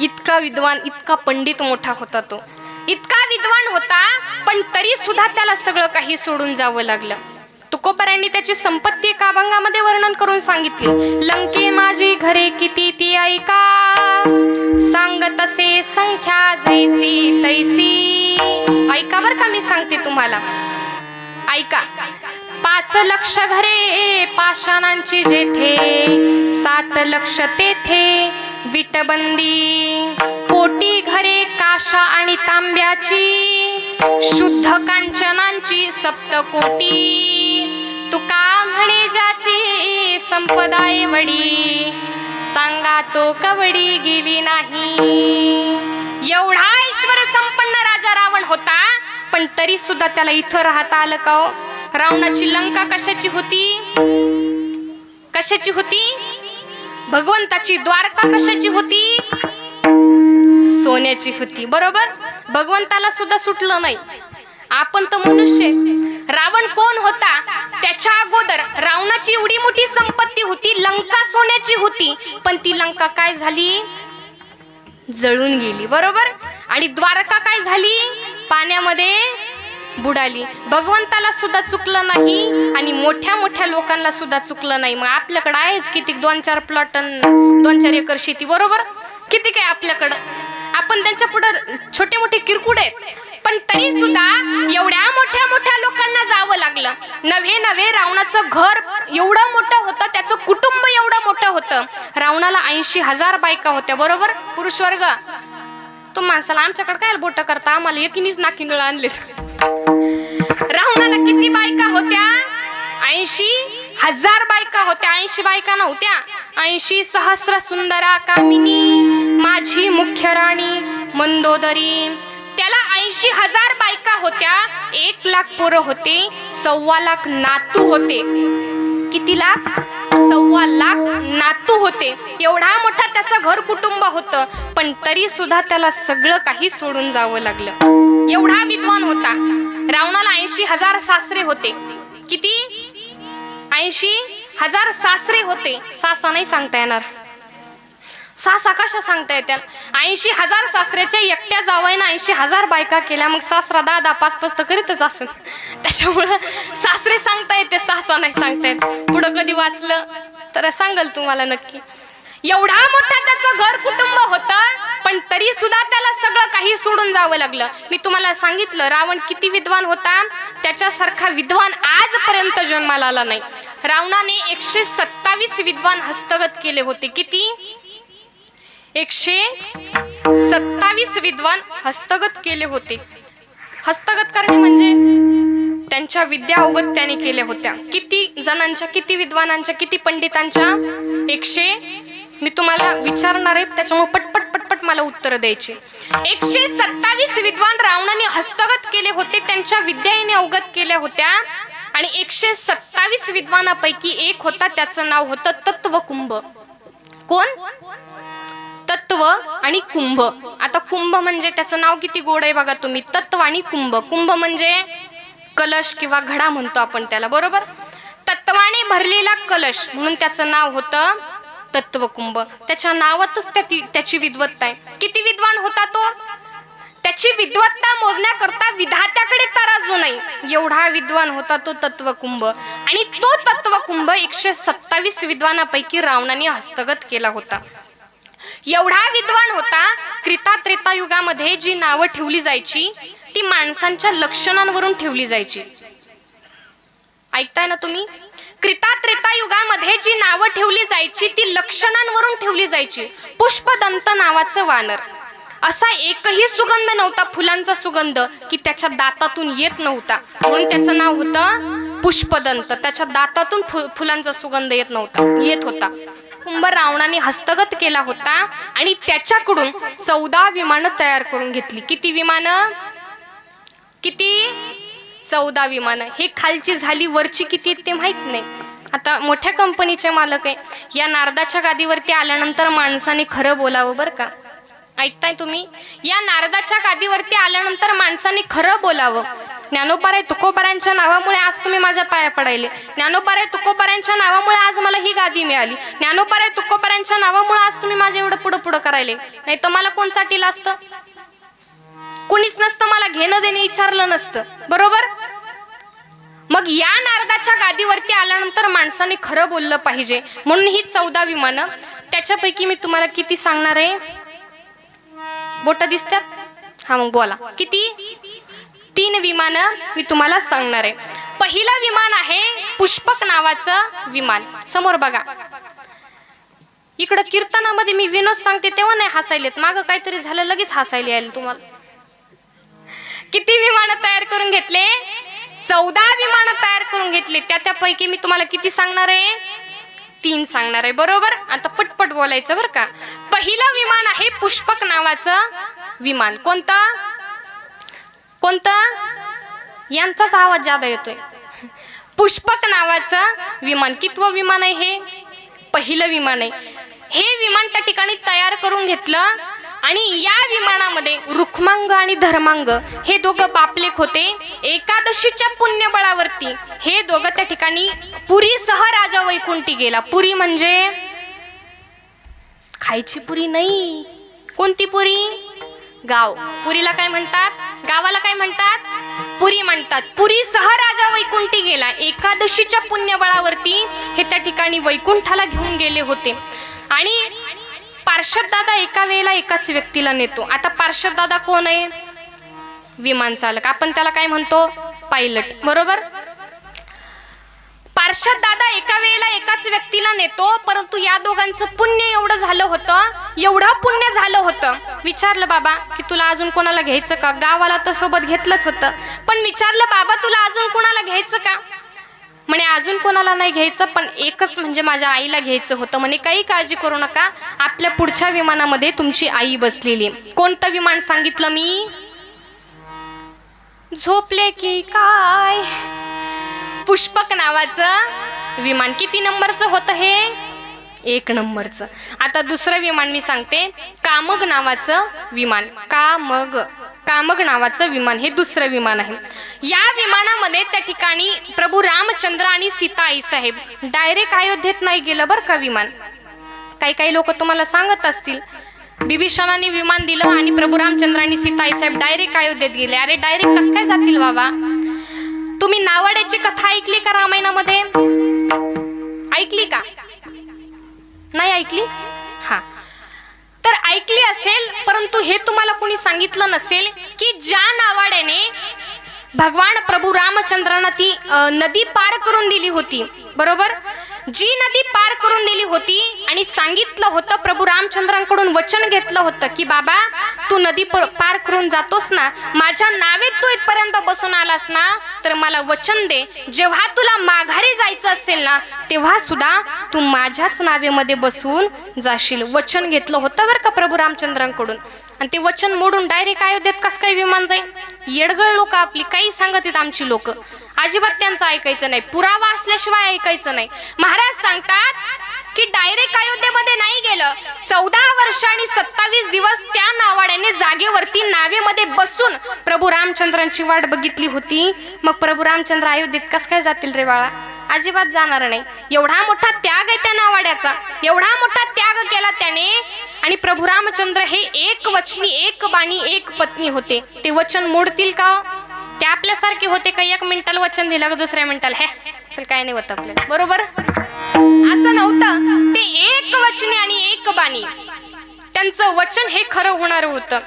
इतका विद्वान, इतका पंडित मोठा होता तो, इतका विद्वान होता, पण तरी सुद्धा त्याला सगळं काही सोडून जावं लागलं. तुकोबारायांनी त्याची संपत्ती एका अभंगामध्ये वर्णन करून सांगितली. लंके माझी घरे किती ती ऐका, सांगत असे संख्या जैसी तैसी. ऐका बर का, मी सांगते तुम्हाला, ऐका. 5 लक्ष घरे पाषाणांची जेथे, 7 लक्ष तेथे विटबंदी. कोटी घरे काशा आणि तांब्याची, शुद्ध कांचनांची 7 कोटी. तुका म्हणे ज्याची संपदा एवढी, सांगा तो कवडी गेली नाही. एवढा ऐश्वर संपन्न राजा रावण होता, पण तरी सुद्धा त्याला इथं राहता आलं का हो? रावणाची लंका कशाची होती? कशाची होती? भगवंताची द्वारका कशाची होती? सोन्याची होती. बरोबर, भगवंताला सुद्धा सुटलं नाही. आपण तर मनुष्य. रावण कोण होता? त्याच्या अगोदर रावणाची एवढी मोठी संपत्ती होती, लंका सोन्याची होती, पण ती लंका काय झाली? जळून गेली. बरोबर. आणि द्वारका काय झाली? पाण्यामध्ये बुडाली. भगवंताला सुद्धा चुकलं नाही आणि मोठ्या मोठ्या लोकांना सुद्धा चुकलं नाही. मग आपल्याकडे आहेच किती 2-4 प्लॉट, 2-4 एकर शेती. बरोबर, किती काय आपल्याकडं. आपण त्यांच्या पुढे छोटे मोठे किरकोळ आहेत, पण तरी सुद्धा एवढ्या मोठ्या मोठ्या लोकांना जावं लागलं. नव्हे रावणाचं घर एवढं मोठं होतं, त्याचं कुटुंब एवढं मोठं होतं. रावणाला 80,000 बायका होत्या. बरोबर, पुरुष वर्ग. तो माणसाला आमच्याकडे काय बोट करता, आम्हाला एकीनीच नाकिंगळ आणलेत. रावणाला किती बायका होत्या? 80,000 बायका होत्या. 80 बायका नव्हत्या, 80 सहस्र सुंदरा कामिनी, माझी मुख्य राणी मंदोदरी. त्याला 80,000 बायका होत्या, 1 लाख पोरं होते, 1.25 लाख नातू होते. किती लाख? 1.25 लाख नातू होते. एवढा मोठा त्याचं घर कुटुंब होतं, पण तरी सुद्धा त्याला सगळं काही सोडून जावं लागलं. एवढा विद्वान होता. रावणाला 80,000 सासरे होते. किती? 80,000 सासरे होते. सासा नाही सांगता येणार, सासा कशा सांगता येत्या? 80,000 सासऱ्याच्या एकट्या जावयानं 80,000 बायका केल्या, मग सासरा 10-10, 5-5 तर करीतच असेल. त्याच्यामुळं सासरे सांगता येते, सासा नाही सांगता येत. पुढं कधी वाचलं तर सांगल तुम्हाला नक्की. एवढा मोठा त्याचं घर कुटुंब होतं, पण तरी सुद्धा त्याला सगळं काही सोडून जावं लागलं. मी तुम्हाला सांगितलं रावण किती विद्वान होता, त्याच्यासारखा विद्वान आजपर्यंत जन्माला आला नाही. रावणाने 127 विद्वान हस्तगत केले होते. किती? 127 विद्वान हस्तगत केले होते. हस्तगत करणे म्हणजे त्यांच्या विद्या अवगत त्याने केल्या होत्या. किती जणांच्या, किती विद्वानांच्या, किती पंडितांच्या? 100. मी तुम्हाला विचारणार आहे, त्याच्यामुळे पटपट मला उत्तर द्यायचे. 127 विद्वान रावणाने हस्तगत केले होते, त्यांच्या विद्याने अवगत केल्या होत्या. आणि 127 विद्वानापैकी एक होता, त्याचं नाव होतं तत्वकुंभ. कोण? तत्व आणि कुंभ. आता कुंभ म्हणजे त्याचं नाव किती गोड आहे बघा तुम्ही, तत्व आणि कुंभ. कुंभ म्हणजे कलश किंवा घडा म्हणतो आपण त्याला. बरोबर, तत्वाने भरलेला कलश म्हणून त्याचं नाव होतं तत्वकुंभ. त्याच्या नावातच त्याची विद्वत्ता आहे. किती विद्वान होता तो? त्याची विद्वत्ता मोजण्याकरता विधात्याकडे तराजू नाही, एवढा विद्वान होता तो तत्वकुंभ. आणि तो तत्वकुंभ 127 विद्वानापैकी रावणाने हस्तगत केला होता. एवढा विद्वान होता. त्रेता युगामध्ये जी नावं ठेवली जायची ती माणसांच्या लक्षणांवरून ठेवली जायची. ऐकताय ना तुम्ही? त्रेता युगामध्ये जी नावं ठेवली जायची ती लक्षणांवरून ठेवली जायची. पुष्पदंत नावाचं वानर, असा एकही सुगंध नव्हता, फुलांचा सुगंध, की त्याच्या दातातून येत नव्हता, म्हणून त्याचं नाव होतं पुष्पदंत. त्याच्या दातातून फुलांचा सुगंध येत होता. कुंभ रावणाने हस्तगत केला होता आणि त्याच्याकडून 14 विमानं तयार करून घेतली. किती विमानं? किती? 14 विमानं. हे खालची झाली, वरची किती ते माहित नाही. आता मोठ्या कंपनीचे मालक आहे, या नारदाच्या गादीवरती आल्यानंतर माणसाने खरं बोलावं बरं का. ऐकताय तुम्ही? या नारदाच्या गादीवरती आल्यानंतर माणसाने खरं बोलावं. ज्ञानोबाराय तुकोबारायांच्या नावामुळे आज तुम्ही माझ्या पाया पडायले. ज्ञानोबाराय तुकोबारायांच्या नावामुळे आज मला ही गादी मिळाली. ज्ञानोबाराय तुकोबारायांच्या नावामुळे आज तुम्ही माझ्या एवढं पुढं पुढं करायले. नाही तर मला कोण चाटीला असतं? कुणीच नसतं, मला घेणं देणे विचारलं नसतं. बरोबर? मग या नारदाच्या गादीवरती आल्यानंतर माणसाने खरं बोललं पाहिजे, म्हणून ही 14 विमानं. त्याच्यापैकी मी तुम्हाला किती सांगणार आहे? बोट दिसतात? हा, मग बोला किती? 3 विमानं मी तुम्हाला सांगणार आहे. पहिलं विमान आहे पुष्पक नावाचं विमान. समोर बघा. इकडं कीर्तनामध्ये मी विनोद सांगते तेव्हा नाही हसायलेत, मागं काहीतरी झालं लगेच हसायला यायला तुम्हाला. किती विमानं तयार करून घेतले? 14 विमानं तयार करून घेतले. त्यापैकी मी तुम्हाला किती सांगणार आहे? 3 सांगणार आहे. बरोबर? आता पटपट बोलायचं बरं का. पहिलं विमान आहे पुष्पक नावाचं विमान. कोणतं? कोणतं? यांचाच आवाज जादा येतोय. पुष्पक नावाचं विमान. कितवं विमान आहे हे? पहिलं विमान आहे. हे विमान त्या ठिकाणी तयार करून घेतलं आणि या विमानामध्ये रुक्मांग आणि धर्मांग हे दोघं बापलेक होते. एकादशीच्या पुण्यबळावरती हे दोघं त्या ठिकाणी पुरीसह राजा वैकुंठी गेला. पुरी म्हणजे खायची पुरी नाही. कोणती पुरी? गाव. पुरीला काय म्हणतात? गावाला काय म्हणतात? पुरी म्हणतात. पुरीसह राजा वैकुंठी गेला. एकादशीच्या पुण्यबळावरती हे त्या ठिकाणी वैकुंठाला घेऊन गेले होते. आणि पार्षद दादा एका वेळेला एकाच व्यक्तीला नेतो. आता पार्षद दादा कोण आहे? विमान चालक. आपण त्याला काय म्हणतो? पायलट. बरोबर? पार्षद दादा एका वेळेला एकाच व्यक्तीला नेतो, परंतु या दोघांचं पुण्य एवढं झालं होतं, एवढं पुण्य झालं होतं. विचारलं बाबा की तुला अजून कोणाला घ्यायचं का? गावाला तर सोबत घेतलंच होतं, पण विचारलं बाबा तुला अजून कोणाला घ्यायचं का? म्हणे अजून कोणाला नाही घ्यायचं, पण एकच म्हणजे माझ्या आईला घ्यायचं होतं. म्हणे काही काळजी करू नका, आपल्या पुढच्या विमानामध्ये तुमची आई बसलेली. कोणतं विमान सांगितलं मी? झोपले की काय? पुष्पक नावाचं विमान. किती नंबरचं होतं हे? 1 नंबरचं. आता दुसरं विमान मी सांगते. कामग नावाचं विमान. कामग नावाचं विमान हे दुसरं विमान आहे. या विमानामध्ये त्या ठिकाणी प्रभू रामचंद्र आणि सीता आई साहेब डायरेक्ट अयोध्येत नाही गेलं बरं का विमान. काही लोक तुम्हाला सांगत असतील बिभीषणाने विमान दिलं आणि प्रभू रामचंद्र आणि सीता आई साहेब डायरेक्ट अयोध्येत गेले. अरे डायरेक्ट कसं काय जातील बाबा? तुम्ही नावाड्याची कथा ऐकली का रामायणामध्ये? ऐकली का? नाही ऐकली? हा, तर ऐकली असेल, परंतु हे तुम्हाला कोणी सांगितलं नसेल की ज्या नावाड्याने भगवान प्रभू रामचंद्रांना ती नदी पार करून दिली होती. बरोबर? जी नदी पार करून दिली होती आणि सांगितलं होतं, प्रभू रामचंद्रांकडून वचन घेतलं होतं की बाबा तू नदी पार करून जातोस ना, माझ्या नावेत तू इथपर्यंत बसून आलास ना, तर मला वचन दे, जेव्हा तुला माघारी जायचं असेल ना तेव्हा सुद्धा तू माझ्याच नावेमध्ये बसून जाशील. वचन घेतलं होतं बरं का प्रभू रामचंद्रांकडून. आणि ते वचन मोडून डायरेक्ट अयोध्येत कसं काय विमान जाईल? येडगळ लोक आपली काही सांगत आहेत आमची लोक. अजिबात त्यांचं ऐकायचं नाही, पुरावा असल्याशिवाय ऐकायचं नाही. महाराज सांगतात की डायरेक्ट अयोध्येमध्ये नाही गेलं. 14 वर्ष आणि 27 दिवस त्या नावाड्याने जागेवरती नावेमध्ये बसून प्रभू रामचंद्रांची वाट बघितली होती. मग प्रभू रामचंद्र अयोध्येत कसं काय जातील रे बाळा? अजिबात जाणार नाही. एवढा मोठा त्याग आहे त्या नावाड्याचा, एवढा मोठा त्याग केला त्याने. आणि प्रभू रामचंद्र हे एक वचनी, एक बाणी, एक पत्नी होते. ते वचन मोडतील का? ते आपल्यासारखे होते का? 1 मिनिटाला वचन दिलं का दुसऱ्या मिनिटाला हे चल काय नाही होत आपल्याला? बरोबर? असं नव्हतं. ते एक वचनी आणि एक बाणी, त्यांचं वचन हे खरं होणार होतं.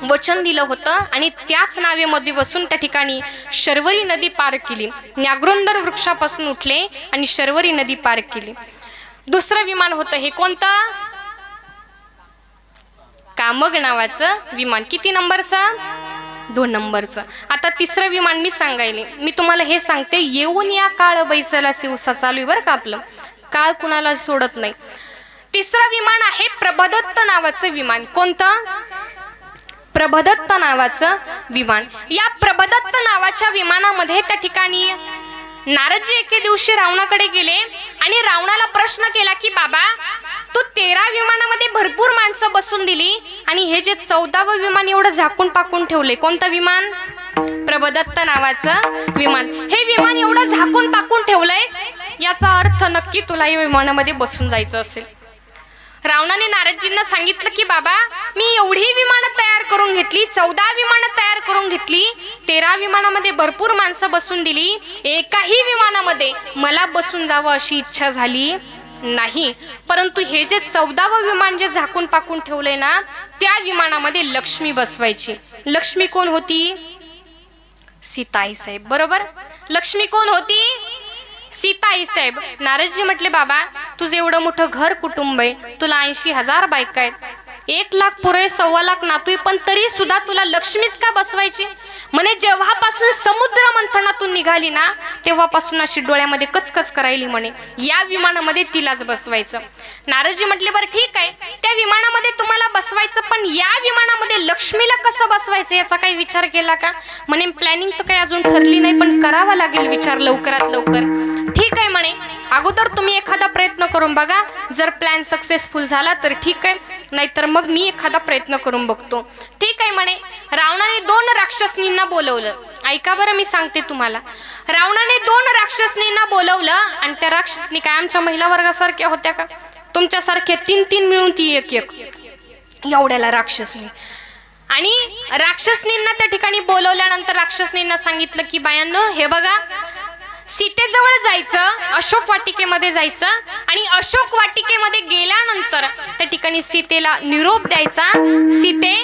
वचन दिलं होतं आणि त्याच नावेमध्ये बसून त्या ठिकाणी शर्वरी नदी पार केली. न्याग्रोंदर वृक्षापासून उठले आणि शर्वरी नदी पार केली. दुसरं विमान होतं हे कोणतं? कामग नावाचं विमान. किती नंबरचं? 2 नंबरचं. आता तिसरं विमान मी सांगायले. मी तुम्हाला हे सांगते, येऊन या काळ बैसला सिवसा. चालू आहे बरं का आपलं. काळ कुणाला सोडत नाही. तिसरं विमान आहे प्रभदत्त नावाचं विमान. कोणतं? प्रभदत्त नावाचं विमान. या प्रभदत्त नावाच्या विमानामध्ये त्या ठिकाणी नारदजी एके दिवशी रावणाकडे गेले आणि रावणाला प्रश्न केला की बाबा, तू 13 विमानामध्ये भरपूर माणसं बसून दिली आणि हे जे 14वं विमान एवढं झाकून पाकून ठेवले, कोणतं विमान? प्रभदत्त नावाचं विमान. हे विमान एवढं झाकून पाकून ठेवलंयस, याचा अर्थ नक्की तुला या विमानामध्ये बसून जायचं असेल. रावणाने नारदजींना सांगितलं की बाबा, मी एवढी विमानं तयार करून घेतली, 14 विमानं तयार करून घेतली, 13 विमानामध्ये भरपूर माणसं बसून दिली, एकाही विमानामध्ये मला बसून जावं अशी इच्छा झाली नाही. परंतु हे जे 14वं विमान जे झाकून पाकून ठेवलंय ना, त्या विमानामध्ये लक्ष्मी बसवायची. लक्ष्मी कोण होती? सीताई साहेब. बरोबर. लक्ष्मी कोण होती? सीताई साहेब. नारदजी म्हटले बाबा, तुझं एवढं मोठं घर कुटुंब आहे, तुला 80,000 बायका आहेत, 1 लाख पुरे, 1.25 लाख नातू, पण तरी सुद्धा तुला लक्ष्मीच का बसवायची? म्हणे जेव्हापासून समुद्र मंथनातून निघाली ना, तेव्हापासून अशी डोळ्यामध्ये कचकच करायली म्हणे, या विमानामध्ये तिलाच बसवायचं. नारदजी म्हटले बरं ठीक आहे, त्या विमानामध्ये तुम्हाला बसवायचं, पण या विमानामध्ये लक्ष्मीला कसं बसवायचं याचा काही विचार केला का? म्हणे प्लॅनिंग तर काही अजून ठरली नाही, पण करावा लागेल विचार लवकरात लवकर. ठीक आहे म्हणे, अगोदर तुम्ही एखादा प्रयत्न करून बघा, जर प्लॅन सक्सेसफुल झाला तर ठीक आहे, नाहीतर मग मी एखादा प्रयत्न करून बघतो. ठीक आहे म्हणे. रावणाने 2 राक्षसनींना बोलवलं. ऐका बरं, मी सांगते तुम्हाला. रावणाने 2 राक्षसनींना बोलवलं आणि त्या राक्षसनी काय आमच्या महिला वर्गासारख्या होत्या का? तुमच्यासारख्या 3 मिळून ती एक एवढ्याला राक्षसनी. आणि राक्षसनींना त्या ठिकाणी बोलवल्यानंतर राक्षसनींना सांगितलं की बायांनो, हे बघा, सीतेजवळ जायचं, अशोक वाटिकेमध्ये जायचं आणि अशोक वाटिकेमध्ये गेल्यानंतर त्या ठिकाणी सीतेला निरोप द्यायचा, सीते,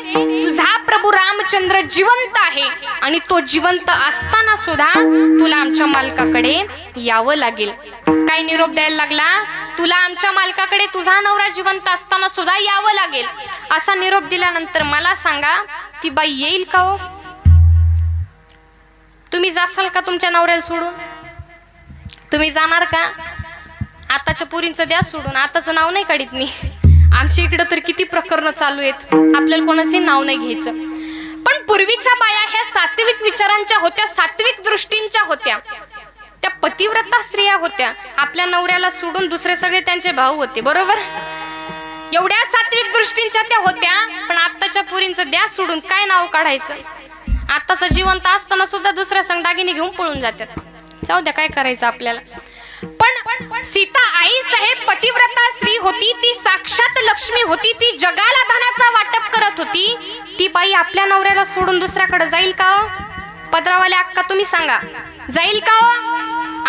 तुझा प्रभू रामचंद्र जिवंत आहे आणि तो जिवंत असताना सुद्धा तुला आमच्या मालकाकडे यावं लागेल. काय निरोप द्यायला लागला? तुला आमच्या मालकाकडे तुझा नवरा जिवंत असताना सुद्धा यावं लागेल. असा निरोप दिल्यानंतर मला सांगा, ती बाई येईल का हो? तुम्ही जासाल का तुमच्या नवऱ्याला सोडून? तुम्ही जाणार का? आताच्या पुरींचं द्या सोडून, आताचं नाव नाही काढीत मी. आमच्या इकडं तर किती प्रकरणं चालू आहेत, आपल्याला कोणाचे नाव नाही घ्यायचं. पण पूर्वीच्या बाया ह्या सात्विक विचारांच्या होत्या, सात्विक दृष्टींच्या होत्या, त्या पतिव्रता स्त्रिया होत्या. आपल्या नवऱ्याला सोडून दुसरे सगळे त्यांचे भाऊ होते. बरोबर. एवढ्या सात्विक दृष्टींच्या त्या होत्या. पण आताच्या पुरींचं द्या सोडून, काय नाव काढायचं? आताचं जिवंत असताना सुद्धा दुसऱ्या संग दागिने घेऊन पळून जातात. जाऊ द्या, काय करायचं आपल्याला. पण सीता आई साहेब पतिव्रता स्त्री होती, ती साक्षात लक्ष्मी होती, ती जगाला धनाचा वाटप करत होती. ती बाई आपल्या नवऱ्याला सोडून दुसऱ्याकडे जाईल का हो? पदरावाल्या अक्का तुम्ही सांगा, जाईल का हो?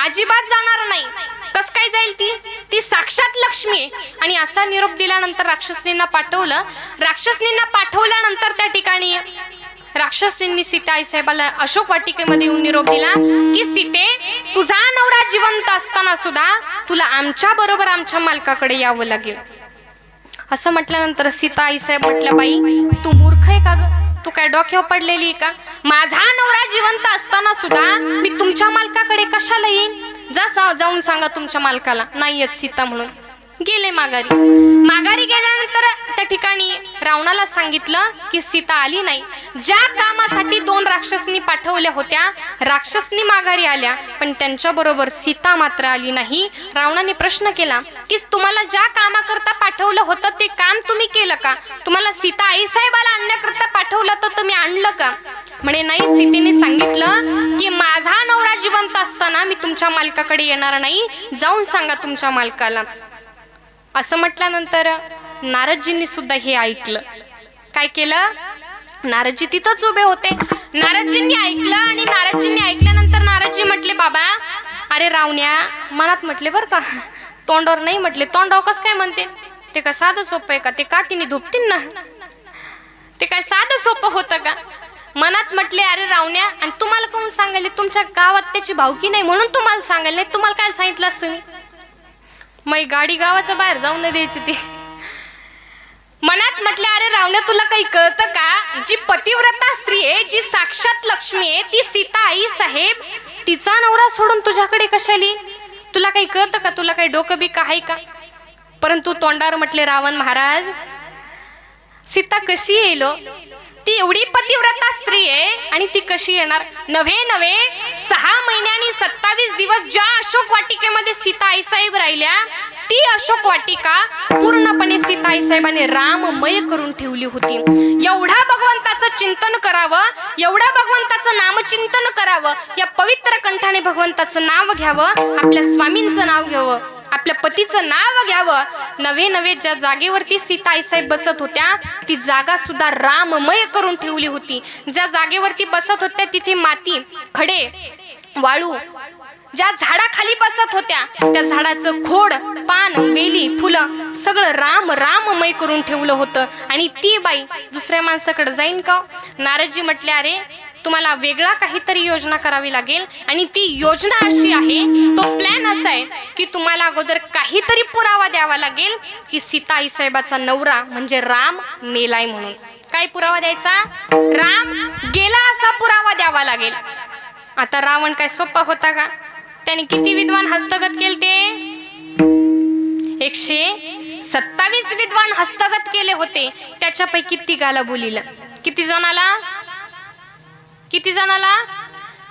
अजिबात जाणार नाही. कस काय जाईल? ती साक्षात लक्ष्मी आहे. आणि असा निरोप दिल्यानंतर राक्षसनींना पाठवलं. राक्षसनींना पाठवल्यानंतर त्या ठिकाणी राक्षसींनी सीता आई साहेबाला अशोक वाटिकेमध्ये येऊन निरोप दिला की सीते, तुझा नवरा जिवंत असताना सुद्धा तुला आमच्या बरोबर आमच्या मालकाकडे यावं लागेल. असं म्हटल्यानंतर सीता आई साहेब म्हटल्या, बाई तू मूर्ख आहे का ग? तू काय डोक्यावर पडलेली का? माझा नवरा जिवंत असताना सुद्धा मी तुमच्या मालकाकडे कशाला येईन? जाऊन सांगा तुमच्या मालकाला नाही येत सीता म्हणून. गेले माघारी गेल्यानंतर त्या ठिकाणी रावणाला सांगितलं की सीता आली नाही. ज्या कामासाठी 2 राक्षसनी पाठवल्या होत्या, राक्षसनी माघारी आल्या, पण त्यांच्या बरोबर सीता मात्र आली नाही. रावणाने प्रश्न केला की तुम्हाला ज्या कामाकरता पाठवलं होतं ते काम तुम्ही केलं का? तुम्हाला सीता आई साहेबाला आणण्याकरता पाठवलं तर तुम्ही आणलं का? म्हणे नाही. सीतेने सांगितलं की माझा नवरा जिवंत असताना मी तुमच्या मालकाकडे येणार नाही, जाऊन सांगा तुमच्या मालकाला. असं म्हटल्यानंतर नारदजींनी सुद्धा हे ऐकलं. काय केलं? नारदजी तिथंच उभे होते. नारदजींनी ऐकलं आणि नारदजींनी ऐकल्यानंतर नारदजी म्हटले, बाबा अरे रावण्या, मनात म्हटले बरं का, तोंडावर नाही म्हटले. तोंडावर कसं काय म्हणते? ते काय साधं सोपं आहे का? ते काठीने धुपटीन ना. ते काय साधं सोपं होतं का? मनात म्हटले, अरे रावण्या, आणि तुम्हाला कोण सांगायले? तुमच्या गावात त्याची भावकी नाही म्हणून तुम्हाला सांगायला नाही. तुम्हाला काय सांगितलं असतं मी? मै गाडी गावाच्या बाहेर जाऊन नाही द्यायची. ती मनात म्हटले, अरे रावण्या, तुला काही कळतं का? जी पतिव्रता स्त्री आहे, जी साक्षात लक्ष्मी आहे, ती सीता आई साहेब, तिचा नवरा सोडून तुझ्याकडे कशाली? तुला काही कळतं का? तुला काही डोकं बी का आहे का? परंतु तोंडावर म्हटले रावण महाराज, सीता कशी येईल? ती एवढी पतिव्रता स्त्री आहे आणि ती कशी येणार? नव्हे 6 महिन्यांनी 27 दिवस ज्या अशोक वाटिकेमध्ये सीता आईसाहेब राहिल्या, ती अशोक वाटिका पूर्णपणे सीता आईसाहेबांनी राममय करून ठेवली होती. एवढा भगवंताचं चिंतन करावं, एवढा भगवंताचं नामचिंतन करावं, या पवित्र कंठाने भगवंताचं नाव घ्यावं, आपल्या स्वामींचं नाव घ्यावं, आपल्या पतीचं नाव घ्यावं. नवे ज्या जागेवरती सीता आईसाहेब बसत होत्या, ती जागा सुद्धा राममय करून ठेवली होती. ज्या जागेवरती बसत होत्या तिथे माती, खडे, वाळू, ज्या झाडाखाली बसत होत्या त्या झाडाचं खोड, पान, वेली, फुलं सगळं राममय करून ठेवलं होतं. आणि ती बाई दुसऱ्या माणसाकडे जाईन का? नारदजी म्हटले, अरे तुम्हाला वेगळा काहीतरी योजना करावी लागेल. आणि ती योजना अशी आहे, तो प्लॅन असा आहे की तुम्हाला अगोदर काहीतरी पुरावा द्यावा लागेल की सीता आईसाहेबाचा नवरा म्हणजे राम मेलाय म्हणून. काय पुरावा द्यायचा? राम गेला असा पुरावा द्यावा लागेल. आता रावण काय सोपा होता का? त्याने किती विद्वान हस्तगत केलते? 127 विद्वान हस्तगत केले होते. त्याच्यापैकी तिघाला बोलिलं. किती जणाला?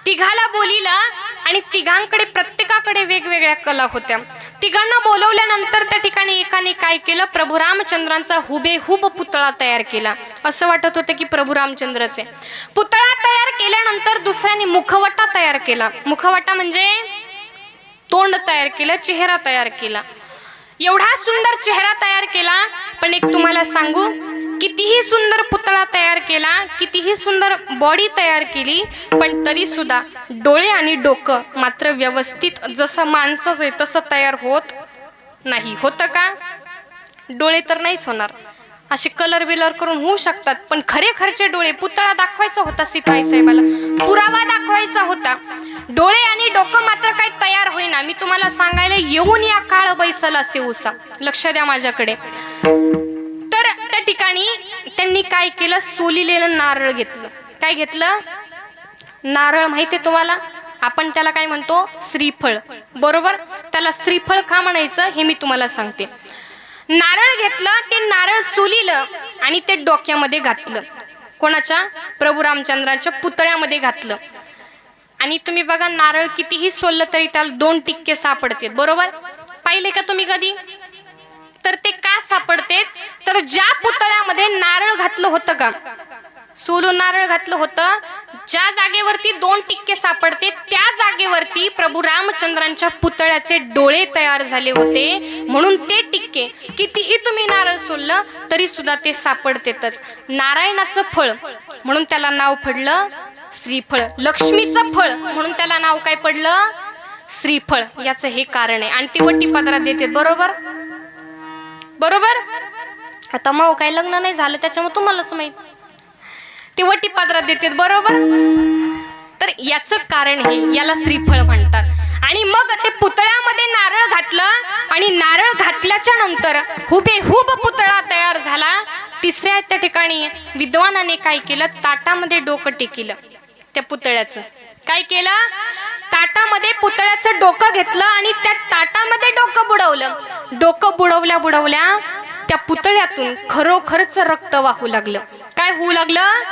तिघाला बोलिलं. आणि तिघांकडे प्रत्येकाकडे वेगवेगळ्या कला होत्या. तिघांना बोलवल्यानंतर त्या ठिकाणी एकाने काय केलं? प्रभू रामचंद्रांचा हुबेहूब पुतळा तयार केला. असं वाटत होतं की प्रभू रामचंद्रचे. पुतळा तयार केल्यानंतर दुसऱ्याने मुखवटा तयार केला. मुखवटा म्हणजे तोंड तयार केलं, चेहरा तयार केला. एवढा सुंदर चेहरा तयार केला. पण एक तुम्हाला सांगू, कितीही सुंदर पुतळा तयार केला, कितीही सुंदर बॉडी तयार केली, पण तरी सुद्धा डोळे आणि डोकं मात्र व्यवस्थित जसं माणसाचं आहे तसं तयार होत नाही. होतं का? डोळे तर नाहीच होणार, असे कलर बिलर करून होऊ शकतात, पण खरेखरचे डोळे, पुतळा दाखवायचा होता सीता आईसाहेबाला, पुरावा दाखवायचा होता. डोळे आणि डोकं मात्र काही तयार होईना. मी तुम्हाला सांगायला येऊन या काळ बैसला सेऊसा. लक्ष द्या माझ्याकडे. तर त्या ठिकाणी त्यांनी काय केलं? सोलिलेलं नारळ घेतलं. काय घेतलं? नारळ माहिती तुम्हाला? आपण त्याला काय म्हणतो? श्रीफळ. बरोबर? त्याला श्रीफळ का म्हणायचं हे मी तुम्हाला सांगते. नारळ घेतलं, ते नारळ सोलिलं आणि ते डोक्यामध्ये घातलं. कोणाच्या? प्रभू रामचंद्राच्या पुतळ्यामध्ये घातलं. आणि तुम्ही बघा, नारळ कितीही सोललं तरी त्याला 2 टिक्के सापडतात. बरोबर? पाहिले का तुम्ही कधी? तर ते का सापडतेत? तर ज्या पुतळ्यामध्ये नारळ घातलं होतं का, सोलून नारळ घातलं होतं, ज्या जागेवरती 2 टिक्के सापडते त्या जागेवरती प्रभू रामचंद्रांच्या पुतळ्याचे डोळे तयार झाले होते. म्हणून ते टिक्के कितीही तुम्ही नारळ सोललं तरी सुद्धा ते सापडतेतच. नारायणाचं फळ म्हणून त्याला नाव पडलं श्रीफळ. लक्ष्मीचं फळ म्हणून त्याला नाव काय पडलं? श्रीफळ. याचं हे कारण आहे. आणि ती वटी पदरात देते. बरोबर? आता मग काय लग्न नाही झालं त्याच्यामुळे तुम्हालाच माहित, ते वटी पादरात देतात. बरोबर? तर याचं कारण हे, याला श्रीफळ म्हणतात. आणि मग ते पुतळ्यामध्ये नारळ घातलं आणि नारळ घातल्याच्या नंतर हुबेहूब पुतळा तयार झाला. तिसऱ्या त्या ठिकाणी विद्वानाने काय केलं? ताटामध्ये डोकं टेकलं. त्या पुतळ्याचं काय केलं? ताटामध्ये पुतळ्याचं डोकं घेतलं आणि त्या ताटामध्ये डोकं बुडवलं. डोकं बुडवल्या त्या पुतळ्यातून खरोखरच रक्त वाहू लागलं. काय होऊ लागलं?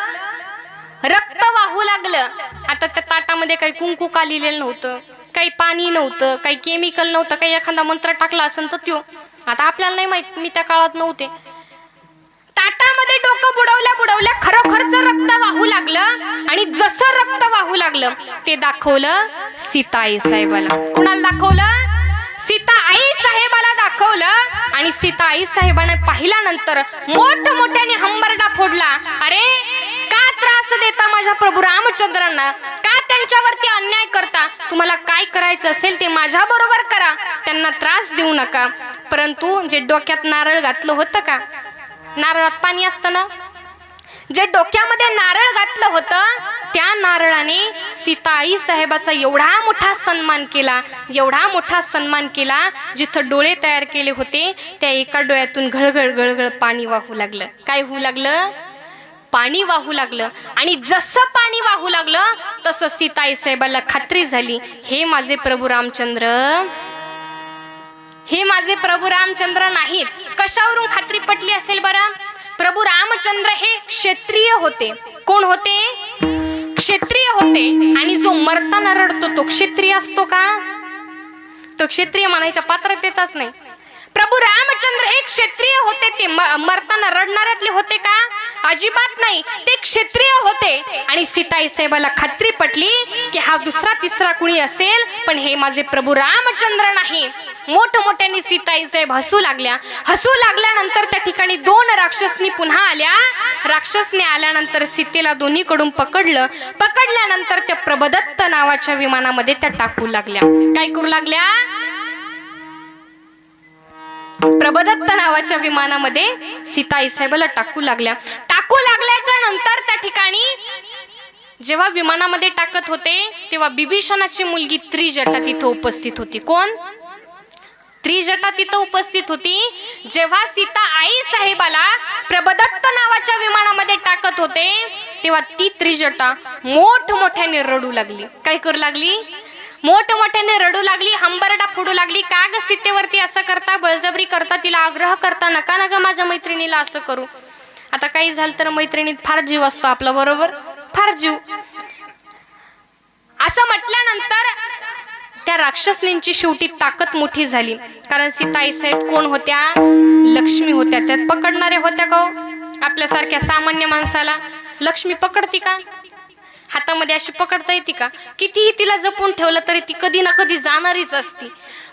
रक्त वाहू लागलं. आता त्या ताटामध्ये काही कुंकू का लिहिलेलं नव्हतं, काही पाणी नव्हतं, काही केमिकल नव्हतं, काही एखादा मंत्र टाकला असेल तर त्यो. आता आपल्याला नाही माहित, मी त्या काळात नव्हते. ताटामध्ये डोकं बुडवल्या खरोखरच रक्त वाहू लागलं. आणि जसं रक्त वाहू लागलं ते दाखवलं सीता आई साहेबाला. कुणाला दाखवलं? सीता आई साहेबाला दाखवलं. आणि सीता आई साहेबाने पाहिल्यानंतर मोठमोठ्याने हंबरडा फोडला. अरे का त्रास देता माझ्या प्रभू रामचंद्रांना? का त्यांच्यावरती अन्याय करता? तुम्हाला काय करायचं असेल ते माझ्या बरोबर करा, त्यांना त्रास देऊ नका. परंतु जे डोक्यात नारळ घातलं होतं का, नारळात पाणी असतं ना, जे डोक्यामध्ये नारळ घातलं होतं त्या नारळाने सीता आई साहेबाचा एवढा मोठा सन्मान केला, जिथं डोळे तयार केले होते त्या एका डोळ्यातून गळगळ पाणी वाहू लागलं. काय होऊ लागलं? पाणी वाहू लागलं. आणि जसं पाणी वाहू लागलं तसं सीता आई साहेबाला खात्री झाली, हे माझे प्रभू रामचंद्र हे माझे प्रभू रामचंद्र नाहीत. कशावरून खात्री पटली असेल बरं? प्रभू रामचंद्र हे क्षत्रिय होते. कोण होते? क्षत्रिय होते. आणि जो मरताना रडतो तो क्षत्रिय असतो का? तो क्षत्रिय म्हणायच्या पात्रतेतच नाही. प्रभू रामचंद्र हे क्षत्रिय होते. ते मरताना रडणाऱ्यातले होते का? अजिबात नाही. ते क्षत्रिय होते. आणि सीताई साहेबाला खात्री पटली की हा दुसरा तिसरा कुणी असेल, पण हे माझे प्रभू रामचंद्र नाही. मोठमोठ्याने सीताई साहेब हसू लागल्या. हसू लागल्यानंतर त्या ठिकाणी 2 राक्षसनी पुन्हा आल्या. राक्षसने आल्यानंतर सीतेला दोन्हीकडून पकडलं. पकडल्यानंतर त्या प्रभदत्त नावाच्या विमानामध्ये त्या टाकू लागल्या. काय करू लागल्या? प्रभदत्त नावाच्या विमानामध्ये सीताई साहेबाला टाकू लागल्या. टाकू लागल्याच्या नंतर त्या ठिकाणी जेव्हा विमानामध्ये टाकत होते तेव्हा बिभीषणाची मुलगी त्रिजटा तिथे उपस्थित होती. कोण? त्रिजटा तिथे उपस्थित होती. जेव्हा सीता आई साहेबाला प्रभदत्त नावाच्या विमानामध्ये टाकत होते तेव्हा ती त्रिजटा मोठमोठ्याने रडू लागली. काय करू लागली? मोठमोठ्याने रडू लागली. हंबरडा फोडू लागली. का ग सीतेवरती असं करता, बळजबरी करता, तिला आग्रह करता, नका नका माझ्या मैत्रिणीला असं करू. आता काही झालं तर मैत्रिणीत फार जीव असतो आपला, बरोबर? फार जीव. असं म्हटल्यानंतर त्या राक्षसनींची शेवटी ताकद मोठी झाली. कारण सीताई साहेब कोण होत्या? लक्ष्मी होत्या. त्यात पकडणाऱ्या होत्या का? आपल्यासारख्या सामान्य माणसाला लक्ष्मी पकडती का? हातामध्ये अशी पकडता येते का? कितीही तिला जपून ठेवलं तरी ती कधी ना कधी जाणारीच असती.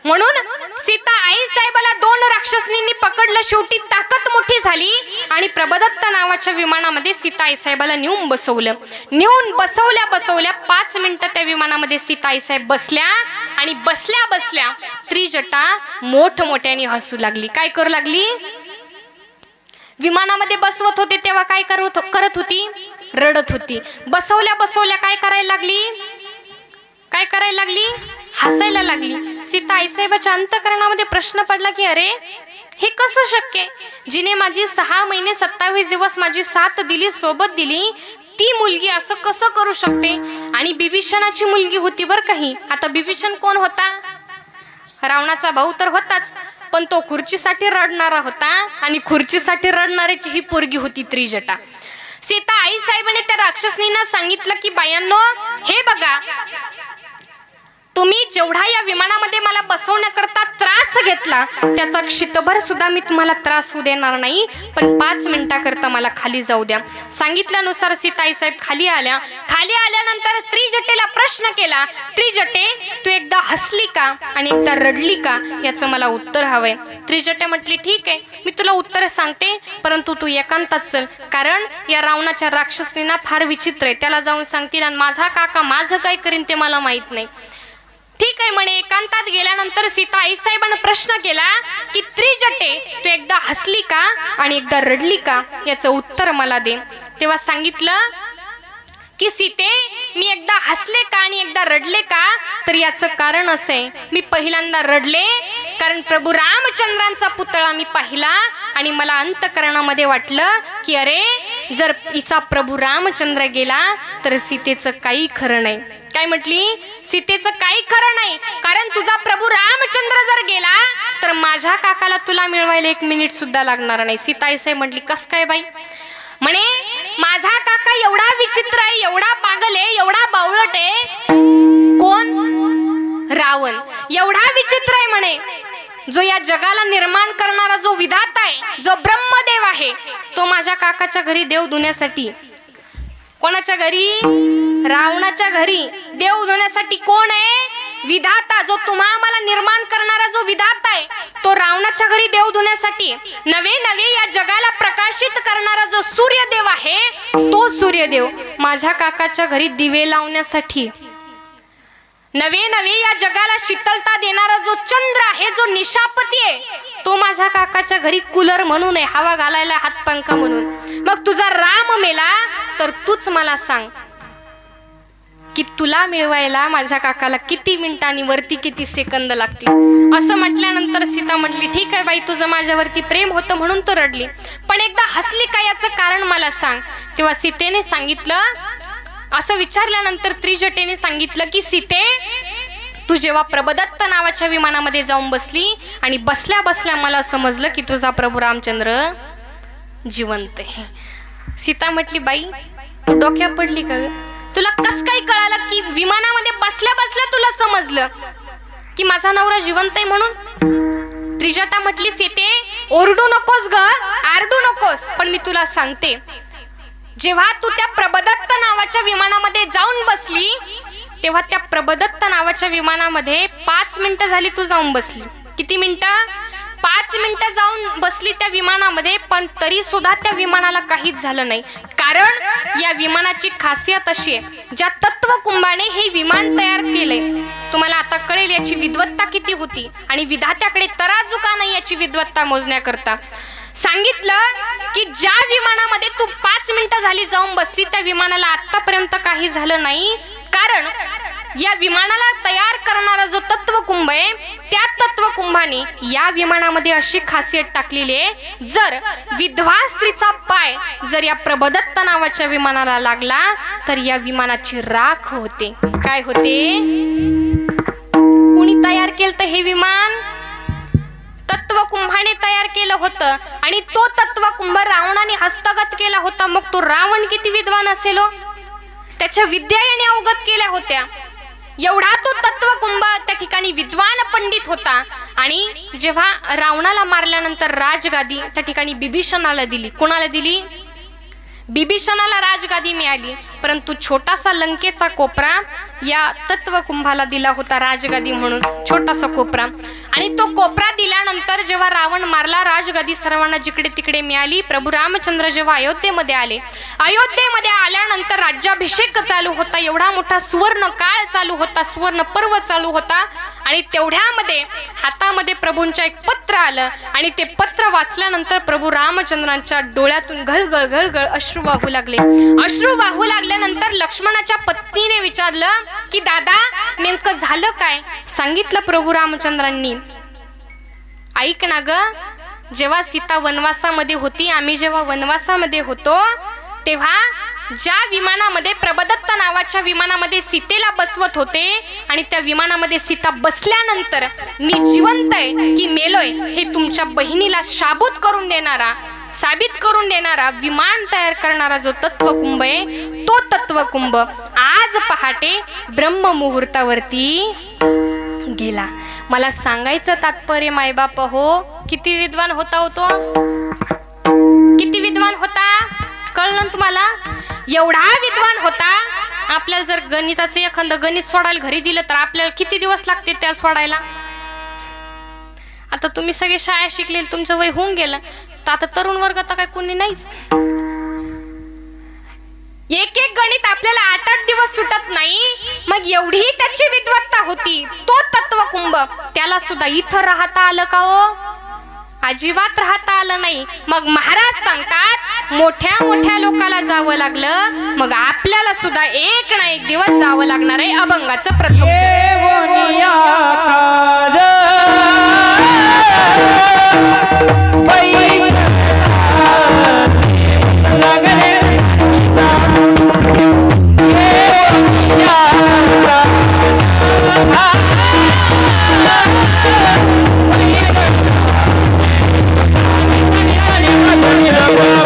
म्हणून सीता आई साहेबाला 2 राक्षसनींनी पकडलं. शेवटी ताकद मोठी झाली आणि प्रभदत्त नावाच्या विमानामध्ये सीता आई साहेबाला नेऊन बसवलं. नेऊन बसवल्या 5 मिनिटं त्या विमानामध्ये सीता आई साहेब बसल्या. आणि बसल्या बसल्या त्रिजटा मोठमोठ्याने हसू लागली. काय करू लागली? विमानामध्ये बसवत होते तेव्हा काय करत होती? रडत होती. बसवल्या काय करायला लागली? काय करायला लागली? हसायला लागली. सीता आई साहेबाच्या अंतःकरणामध्ये प्रश्न पडला की अरे हे कसं शक्य? जिने माझी 6 महिने 27 दिवस माझी साथ दिली, सोबत दिली, ती मुलगी असं कसं करू शकते? आणि बिभीषणाची मुलगी होती बरं काही. आता बिभीषण कोण होता? रावणाचा भाऊ तर होताच, पण तो खुर्चीसाठी रडणारा होता. आणि खुर्चीसाठी रडणाऱ्याची ही पोरगी होती त्रिजटा. सीता आई साहेबांनी त्या राक्षसनींना सांगितलं की बायांनो, हे बघा, तुम्ही जेवढा या विमानामध्ये मला बसवण्याकरता त्रास घेतला त्याचा क्षितभर सुद्धा मी तुम्हाला त्रास होऊ देणार नाही, पण 5 मिनिटाकरता मला खाली जाऊ द्या. सांगितल्यानुसार सीताई साहेब खाली आल्या. खाली आल्यानंतर त्रिजटेला प्रश्न केला, त्रिजटे तू एकदा हसली का आणि एकदा रडली का? याचं मला उत्तर हवंय. त्रिजटे म्हटली ठीक आहे, मी तुला उत्तर सांगते, परंतु तू एकांतात चल, कारण या रावणाच्या राक्षसींना फार विचित्र आहे. त्याला जाऊन सांगतील आणि माझा काका माझं काय करीन ते मला माहित नाही. ठीक आहे म्हणे. एकांतात गेल्यानंतर सीता आई साहेबांना प्रश्न केला की त्रिजटे तू एकदा हसली का आणि एकदा रडली का? याचं उत्तर मला दे. तेव्हा सांगितलं की सीते, मी एकदा हसले का आणि एकदा रडले का? तर याचं कारण असं आहे, मी पहिल्यांदा रडले कारण प्रभू रामचंद्रांचा पुतळा मी पाहिला आणि मला अंतःकरणामध्ये वाटलं की अरे जर हिचा प्रभू रामचंद्र गेला तर सीतेचं काही खरं नाही. काय म्हटली? सीतेचं काही खरं नाही, कारण तुझा प्रभू रामचंद्र जर गेला तर माझ्या काकाला तुला मिळवायला 1 मिनिट सुद्धा लागणार नाही. सीताई साहेब म्हटली कस काय बाई? म्हणे माझा काका एवढा विचित्र आहे, एवढा पागल आहे, एवढा बावळट आहे. कोण? रावण. एवढा विचित्र आहे म्हणे, जो या जगाला निर्माण करणारा जो विधाता आहे, जो ब्रह्मदेव आहे, तो माझ्या काकाच्या घरी देव धुण्यासाठी. कोणाच्या घरी? रावणाच्या घरी देव धुण्यासाठी. कोण आहे? विधाता, जो तुम्हा मला निर्माण करणारा जो विधाता आहे, तो रावणाच्या घरी देव धुण्यासाठी. नवे नवे या जगाला प्रकाशित करणारा जो सूर्यदेव आहे, तो सूर्यदेव माझ्या काकाच्या घरी दिवे लावण्यासाठी. नवे नवे या जगाला शीतलता देणारा जो चंद्र आहे, जो निशापती आहे, तो माझ्या काकाच्या घरी कूलर म्हणून आहे, हवा घालायला, हातपंखा म्हणून. मग तुझा राम मेला तर तूच मला सांग की तुला मिळवायला माझ्या काकाला किती मिनिटांनी वरती किती सेकंद लागतील? असं म्हटल्यानंतर सीता म्हटली ठीक आहे बाई, तुझं माझ्यावरती प्रेम होतं म्हणून तू रडली, पण एकदा हसली का याचं कारण मला सांग. तेव्हा सीतेने सांगितलं. असं विचारल्यानंतर त्रिजटेने सांगितलं की सीते, तू जेव्हा प्रभदत्त नावाच्या विमानामध्ये जाऊन बसली आणि बसल्या बसल्या मला समजलं की तुझा प्रभू रामचंद्र जिवंत आहे. सीता म्हटली, बाई तू डोक्या पडली का? तुला कस काय कळालं की विमानामध्ये बसल्या बसल्या तुला समजलं की माझा नवरा जिवंत आहे म्हणून? त्रिजटा म्हटली, सीते ओरडू नकोस ग, आरडू नकोस, पण मी तुला सांगते, जेव्हा तू त्या प्रभदत्त नावाच्या विमानामध्ये जाऊन बसली तेव्हा त्या प्रभदत्त नावाच्या विमानामध्ये 5 मिनिटं झाली तू जाऊन बसली. किती मिनिटं? 5 मिनिटं जाऊन बसली त्या विमानामध्ये, पण तरी सुद्धा त्या विमानाला काहीच झालं नाही. कारण या विमानाची खासियत अशी आहे, ज्या तत्वकुंभाने हे विमान तयार केलंय, तुम्हाला आता कळेल याची विद्वत्ता किती होती आणि विधात्याकडे तराजू का नाही याची विद्वत्ता मोजण्याकरता सांगितलं की ज्या विमानामध्ये तू 5 मिनिटं झाली जाऊन बसली त्या विमानाला आतापर्यंत काही झालं नाही. कारण या विमानाला तयार करणारा जो तत्वकुंभ आहे त्या तत्वकुंभाने या विमानामध्ये अशी खासियत टाकलेली आहे, जर विधवा स्त्रीचा पाय जर या प्रभदत्त नावाच्या विमानाला लागला तर या विमानाची राख होते. काय होते? कुणी तयार केलं हे विमान? तत्वकुंभाने तयार केलं होतं आणि तो तत्वकुंभ रावणाने हस्तगत केला होता. मग तो रावण किती विद्वान असेल हो? त्याच्या विद्या याने अवगत केल्या होत्या. एवढा तो तत्वकुंभ त्या ठिकाणी विद्वान पंडित होता. आणि जेव्हा रावणाला मारल्यानंतर राजगादी त्या ठिकाणी बिभीषणाला दिली. कोणाला दिली? बिभीषणाला राजगादी मिळाली, परंतु छोटासा लंकेचा कोपरा या तत्वकुंभाला दिला होता राजगादी म्हणून, छोटासा कोपरा. आणि तो कोपरा दिल्यानंतर जेव्हा रावण मारला, राजगादी सर्वांना जिकडे तिकडे मिळाली. प्रभू रामचंद्र जेव्हा अयोध्येमध्ये आले, अयोध्येमध्ये आल्यानंतर राज्याभिषेक चालू होता. एवढा मोठा सुवर्ण काळ चालू होता, सुवर्ण पर्व चालू होता. आणि तेवढ्यामध्ये हातामध्ये प्रभूंच्या एक पत्र आलं आणि ते पत्र वाचल्यानंतर प्रभू रामचंद्रांच्या डोळ्यातून घळघळ घळघळ अश्रू वाहू लागले. अश्रू वाहू लागल्यानंतर लक्ष्मणाच्या पत्नीने विचारलं की दादा नेमकं झालं काय? सांगितलं प्रभू रामचंद्रांनी, ऐक ना ग, जेव्हा सीता वनवासामध्ये होती, आम्ही जेव्हा वनवासामध्ये होतो तेव्हा ज्या विमानामध्ये प्रभदत्त नावाच्या विमानामध्ये सीतेला बसवत होते आणि त्या विमानामध्ये सीता बसल्यानंतर मी जिवंत आहे की मेलोय हे तुमच्या बहिणीला साबित करून देणारा विमान तयार करणारा जो तत्वकुंभ आहे तो तत्वकुंभ आज पहाटे ब्रह्म मुहूर्तावरती गेला. मला सांगायचं तात्पर्य मायबाप हो, किती विद्वान होता होतो, किती विद्वान होता, कळलं तुम्हाला? एवढा विद्वान होता. आपल्याला जर गणिताचे एखादं गणित सोडायला घरी दिलं तर आपल्याला किती दिवस लागते त्याला सोडायला? आता तुम्ही सगळे शाळा शिकले, तुमचं वय होऊन गेलं, तर आता तरुण वर्ग तर काय कोणी नाहीच. एक एक गणित आपल्याला 8-8 दिवस सुटत नाही. मग एवढी त्याची विद्वत्ता होती. तो तत्वकुंभ त्याला सुद्धा इथं राहता आलं का हो? अजिबात राहता आलं नाही. मग महाराज सांगतात मोठ्या मोठ्या लोकाला जावं लागलं, मग आपल्याला सुद्धा एक ना एक दिवस जावं लागणार आहे अभंगाचं प्रथम Yeah.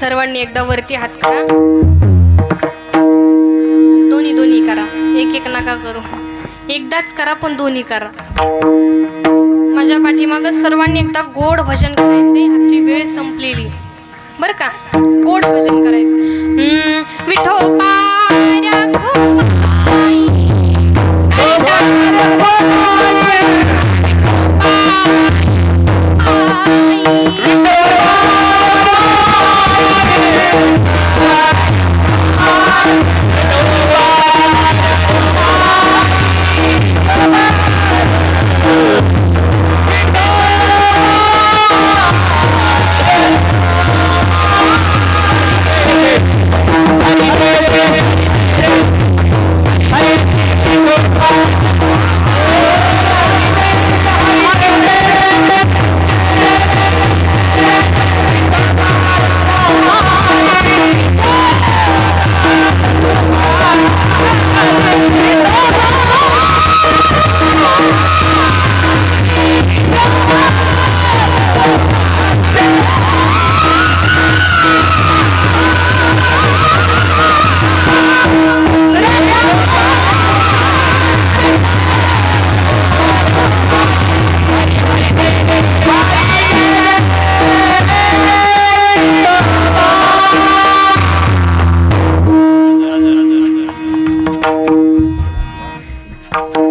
सर्वांनी एकदा वरती हात करा, दोन्ही दोन्ही करा, एक एक नका करू, एकदाच करा पण दोन्ही करा. माझ्या पाठीमाग सर्वांनी एकदा गोड भजन करायचे. आपली वेळ संपलेली बर का. गोड भजन करायचं. विठोबा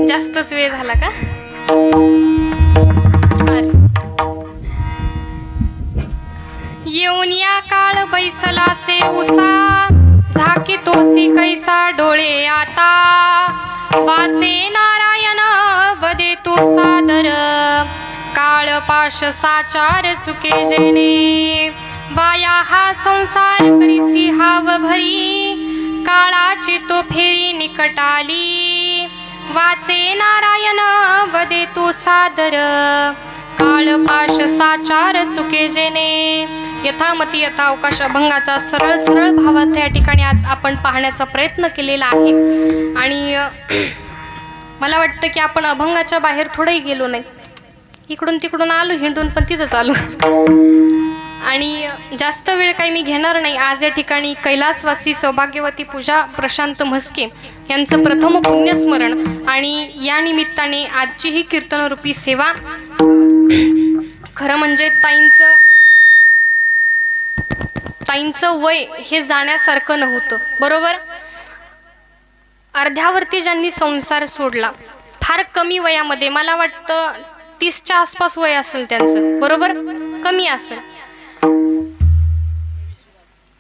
जास्तच वेळ झाला का? येऊन या काळ बैसला से उसा, झाके तोसी कैसा डोळे आता, वाचे नारायण वदे तू सादर, काळ पाश साचार चुके जेणे, वाया हा संसार करीसी हाव भरी, काळाची तो फेरी निकटाली, वाचे नारायण वदे तू सादर, काळ पाश साचार चुके जेणे. यथामती यथा अवकाश अभंगाचा सरळ सरळ भावार्थ या ठिकाणी आज आपण पाहण्याचा प्रयत्न केलेला आहे. आणि मला वाटतं की आपण अभंगाच्या बाहेर थोडंही गेलो नाही, इकडून तिकडून आलो हिंडून पण तिथंच आलो. आणि जास्त वेळ काही मी घेणार नाही. आज या ठिकाणी कैलासवासी सौभाग्यवती पूजा प्रशांत म्हस्के यांचं प्रथम पुण्यस्मरण आणि या निमित्ताने आजची ही कीर्तनरूपी सेवा, खरं म्हणजे ताईंचं वय हे जाण्यासारखं नव्हतं, बरोबर. अर्ध्यावरती ज्यांनी संसार सोडला फार कमी वयामध्ये, मला वाटतं 30च्या आसपास वय असेल त्यांचं, बरोबर, कमी असेल,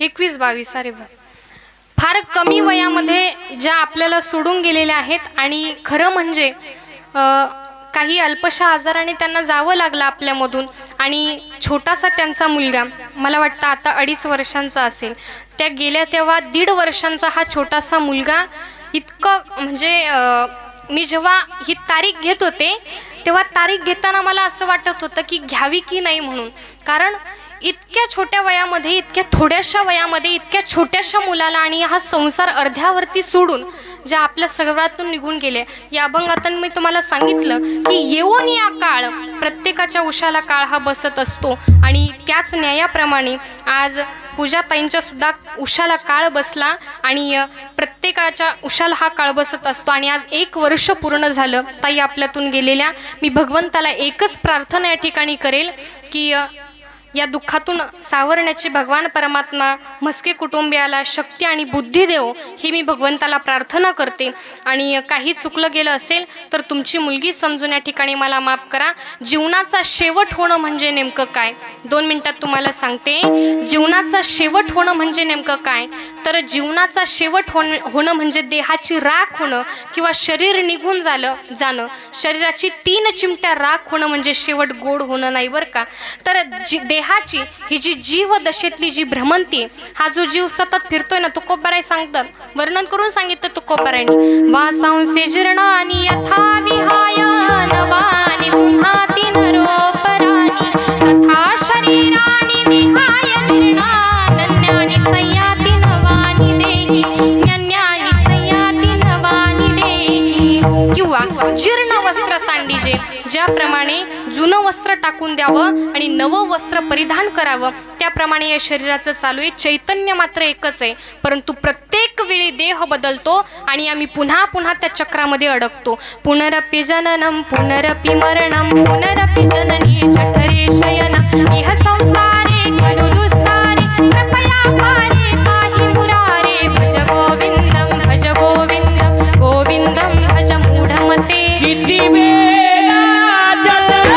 21-22, अरे फार कमी वयामध्ये ज्या आपल्याला सोडून गेलेल्या आहेत. आणि खरं म्हणजे काही अल्पशा आजाराने त्यांना जावं लागलं आपल्यामधून. आणि छोटासा त्यांचा मुलगा, मला वाटतं आता 2.5 वर्षांचा असेल, त्या गेल्या तेव्हा 1.5 वर्षांचा हा छोटासा मुलगा इतकं म्हणजे मी जेव्हा ही तारीख घेत होते तेव्हा तारीख घेताना मला असं वाटत होतं की घ्यावी की नाही म्हणून. कारण इतक्या छोट्या वयामध्ये, इतक्या थोड्याशा वयामध्ये, इतक्या छोट्याशा मुलाला आणि हा संसार अर्ध्यावरती सोडून ज्या आपल्या सर्वातून निघून गेले. या अभंगातून मी तुम्हाला सांगितलं की येऊन या काळ, प्रत्येकाच्या उशाला काळ हा बसत असतो. आणि त्याच न्यायाप्रमाणे आज पूजाताईंच्या सुद्धा उशाला काळ बसला आणि प्रत्येकाच्या उशाला हा काळ बसत असतो. आणि आज 1 वर्ष पूर्ण झालं ताई आपल्यातून गेलेल्या. मी भगवंताला एकच प्रार्थना या ठिकाणी करेल की या दुःखातून सावरण्याची भगवान परमात्मा म्हस्के कुटुंबियाला शक्ती आणि बुद्धी देव, ही मी भगवंताला प्रार्थना करते. आणि काही चुकलं गेलं असेल तर तुमची मुलगी समजून या ठिकाणी मला माफ करा. जीवनाचा शेवट होणं म्हणजे नेमकं काय, 2 मिनिटात तुम्हाला सांगते. जीवनाचा शेवट होणं म्हणजे नेमकं काय, तर जीवनाचा शेवट होणं म्हणजे देहाची राख होणं किंवा शरीर निघून जाणं. शरीराची 3 चिमट्या राख होणं म्हणजे शेवट गोड होणं नाही बरं का. तर देहाची ही जी जीव दशेतली जी भ्रमंती, हा जो जीव सतत फिरतोय ना, तुकोबाराय सांगतात, वर्णन करून सांगितलं तुकोबारायांनी. वासांसे जीर्णानी यथा विहाय नवानि गृह्णाति नरोपराणि, तथा शरीराणि विहाय जीर्णान्यानि संयाति नवानि देहि, न्यान्यानि संयाति नवानि देहि. किंवा जीर्ण जीर्ण वस्त्र सांडिजे, ज्याप्रमाणे जुनं वस्त्र टाकून द्यावं आणि नवं वस्त्र परिधान करावं, त्याप्रमाणे या शरीराचं चालू आहे. चैतन्य मात्र एकच आहे, परंतु प्रत्येक वेळी देह बदलतो आणि आम्ही पुन्हा पुन्हा त्या चक्रामध्ये अडकतो. पुनरपि जननम पुनरपि मरणम पुनरपि जननी जठरे शयनम इह संसारे खलु दुस्तारे कृपया पारे पाहि मुरारे भज गोविंदम गोविंदम भज मूढमते. किती वेळा जन्म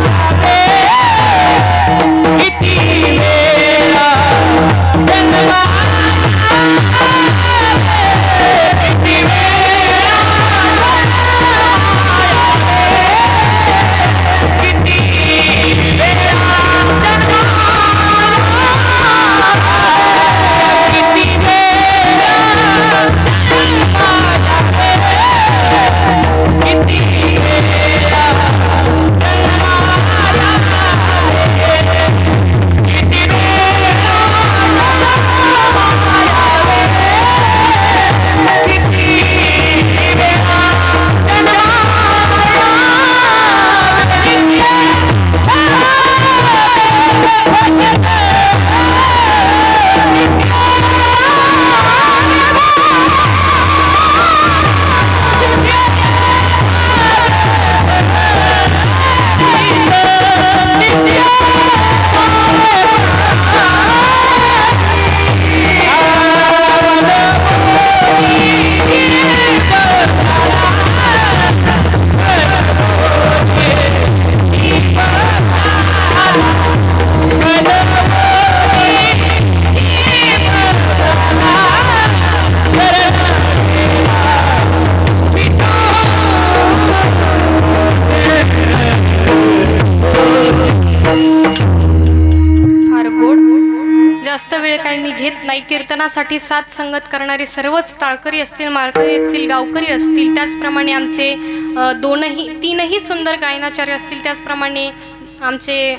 जावे, किती वेळा जन्म किती वेळा किती वेळा जन्म किती जास्त वेळ काही मी घेत नाही. कीर्तनासाठी साथ संगत करणारे सर्वच टाळकरी असतील, माळकरी असतील, गावकरी असतील, त्याचप्रमाणे आमचे तीनही सुंदर गायनाचार्य असतील, त्याचप्रमाणे आमचे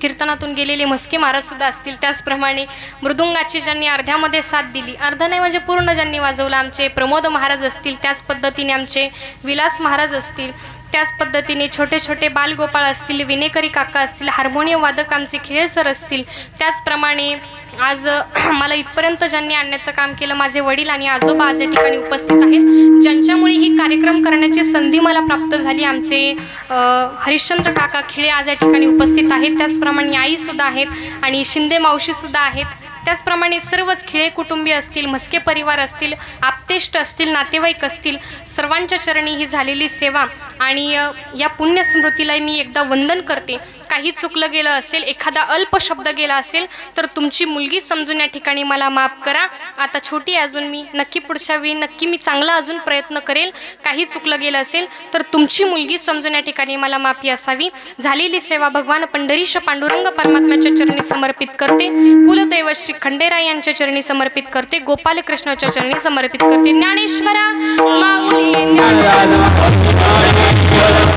कीर्तनातून गेलेले म्हस्के महाराज सुद्धा असतील, त्याचप्रमाणे मृदुंगाची ज्यांनी अर्ध्यामध्ये साथ दिली, अर्ध नाही म्हणजे पूर्ण ज्यांनी वाजवलं, आमचे प्रमोद महाराज असतील, त्याच पद्धतीने आमचे विलास महाराज असतील, त्याच पद्धतीने छोटे छोटे बालगोपाळ असतील, विनेकरी काका असतील, हार्मोनियम वादक आमचे खिळे सर असतील, त्याचप्रमाणे आज मला इथपर्यंत ज्यांनी आणण्याचं काम केलं माझे वडील आणि आजोबा आज या ठिकाणी उपस्थित आहेत, ज्यांच्यामुळे ही कार्यक्रम करण्याची संधी मला प्राप्त झाली. आमचे हरिश्चंद्र काका खिळे आज या ठिकाणी उपस्थित आहेत, त्याचप्रमाणे आईसुद्धा आहेत आणि शिंदे मावशीसुद्धा आहेत, त्याचप्रमाणे सर्वच खिळे कुटुंबीय असतील, म्हस्के परिवार असतील, आप्तेष्ट असतील, नातेवाईक असतील, सर्वांच्या चरणी ही झालेली सेवा आणि या पुण्यस्मृतीला मी एकदा वंदन करते. काही चुकलं गेलं असेल, एखादा अल्प शब्द गेला असेल तर तुमची मुलगी समजून या ठिकाणी मला माफ करा. आता छोटी अजून मी, नक्की पुढच्या वेळी नक्की मी चांगला अजून प्रयत्न करेल. काही चुकलं गेलं असेल तर तुमची मुलगी समजून या ठिकाणी मला माफी असावी. झालेली सेवा भगवान पंढरीश पांडुरंग परमात्म्याच्या चरणी समर्पित करते. कुलदैव श्री खंडेराय यांच्या चरणी समर्पित करते. गोपाल कृष्णाच्या चरणी समर्पित करते. ज्ञानेश्वरा माऊली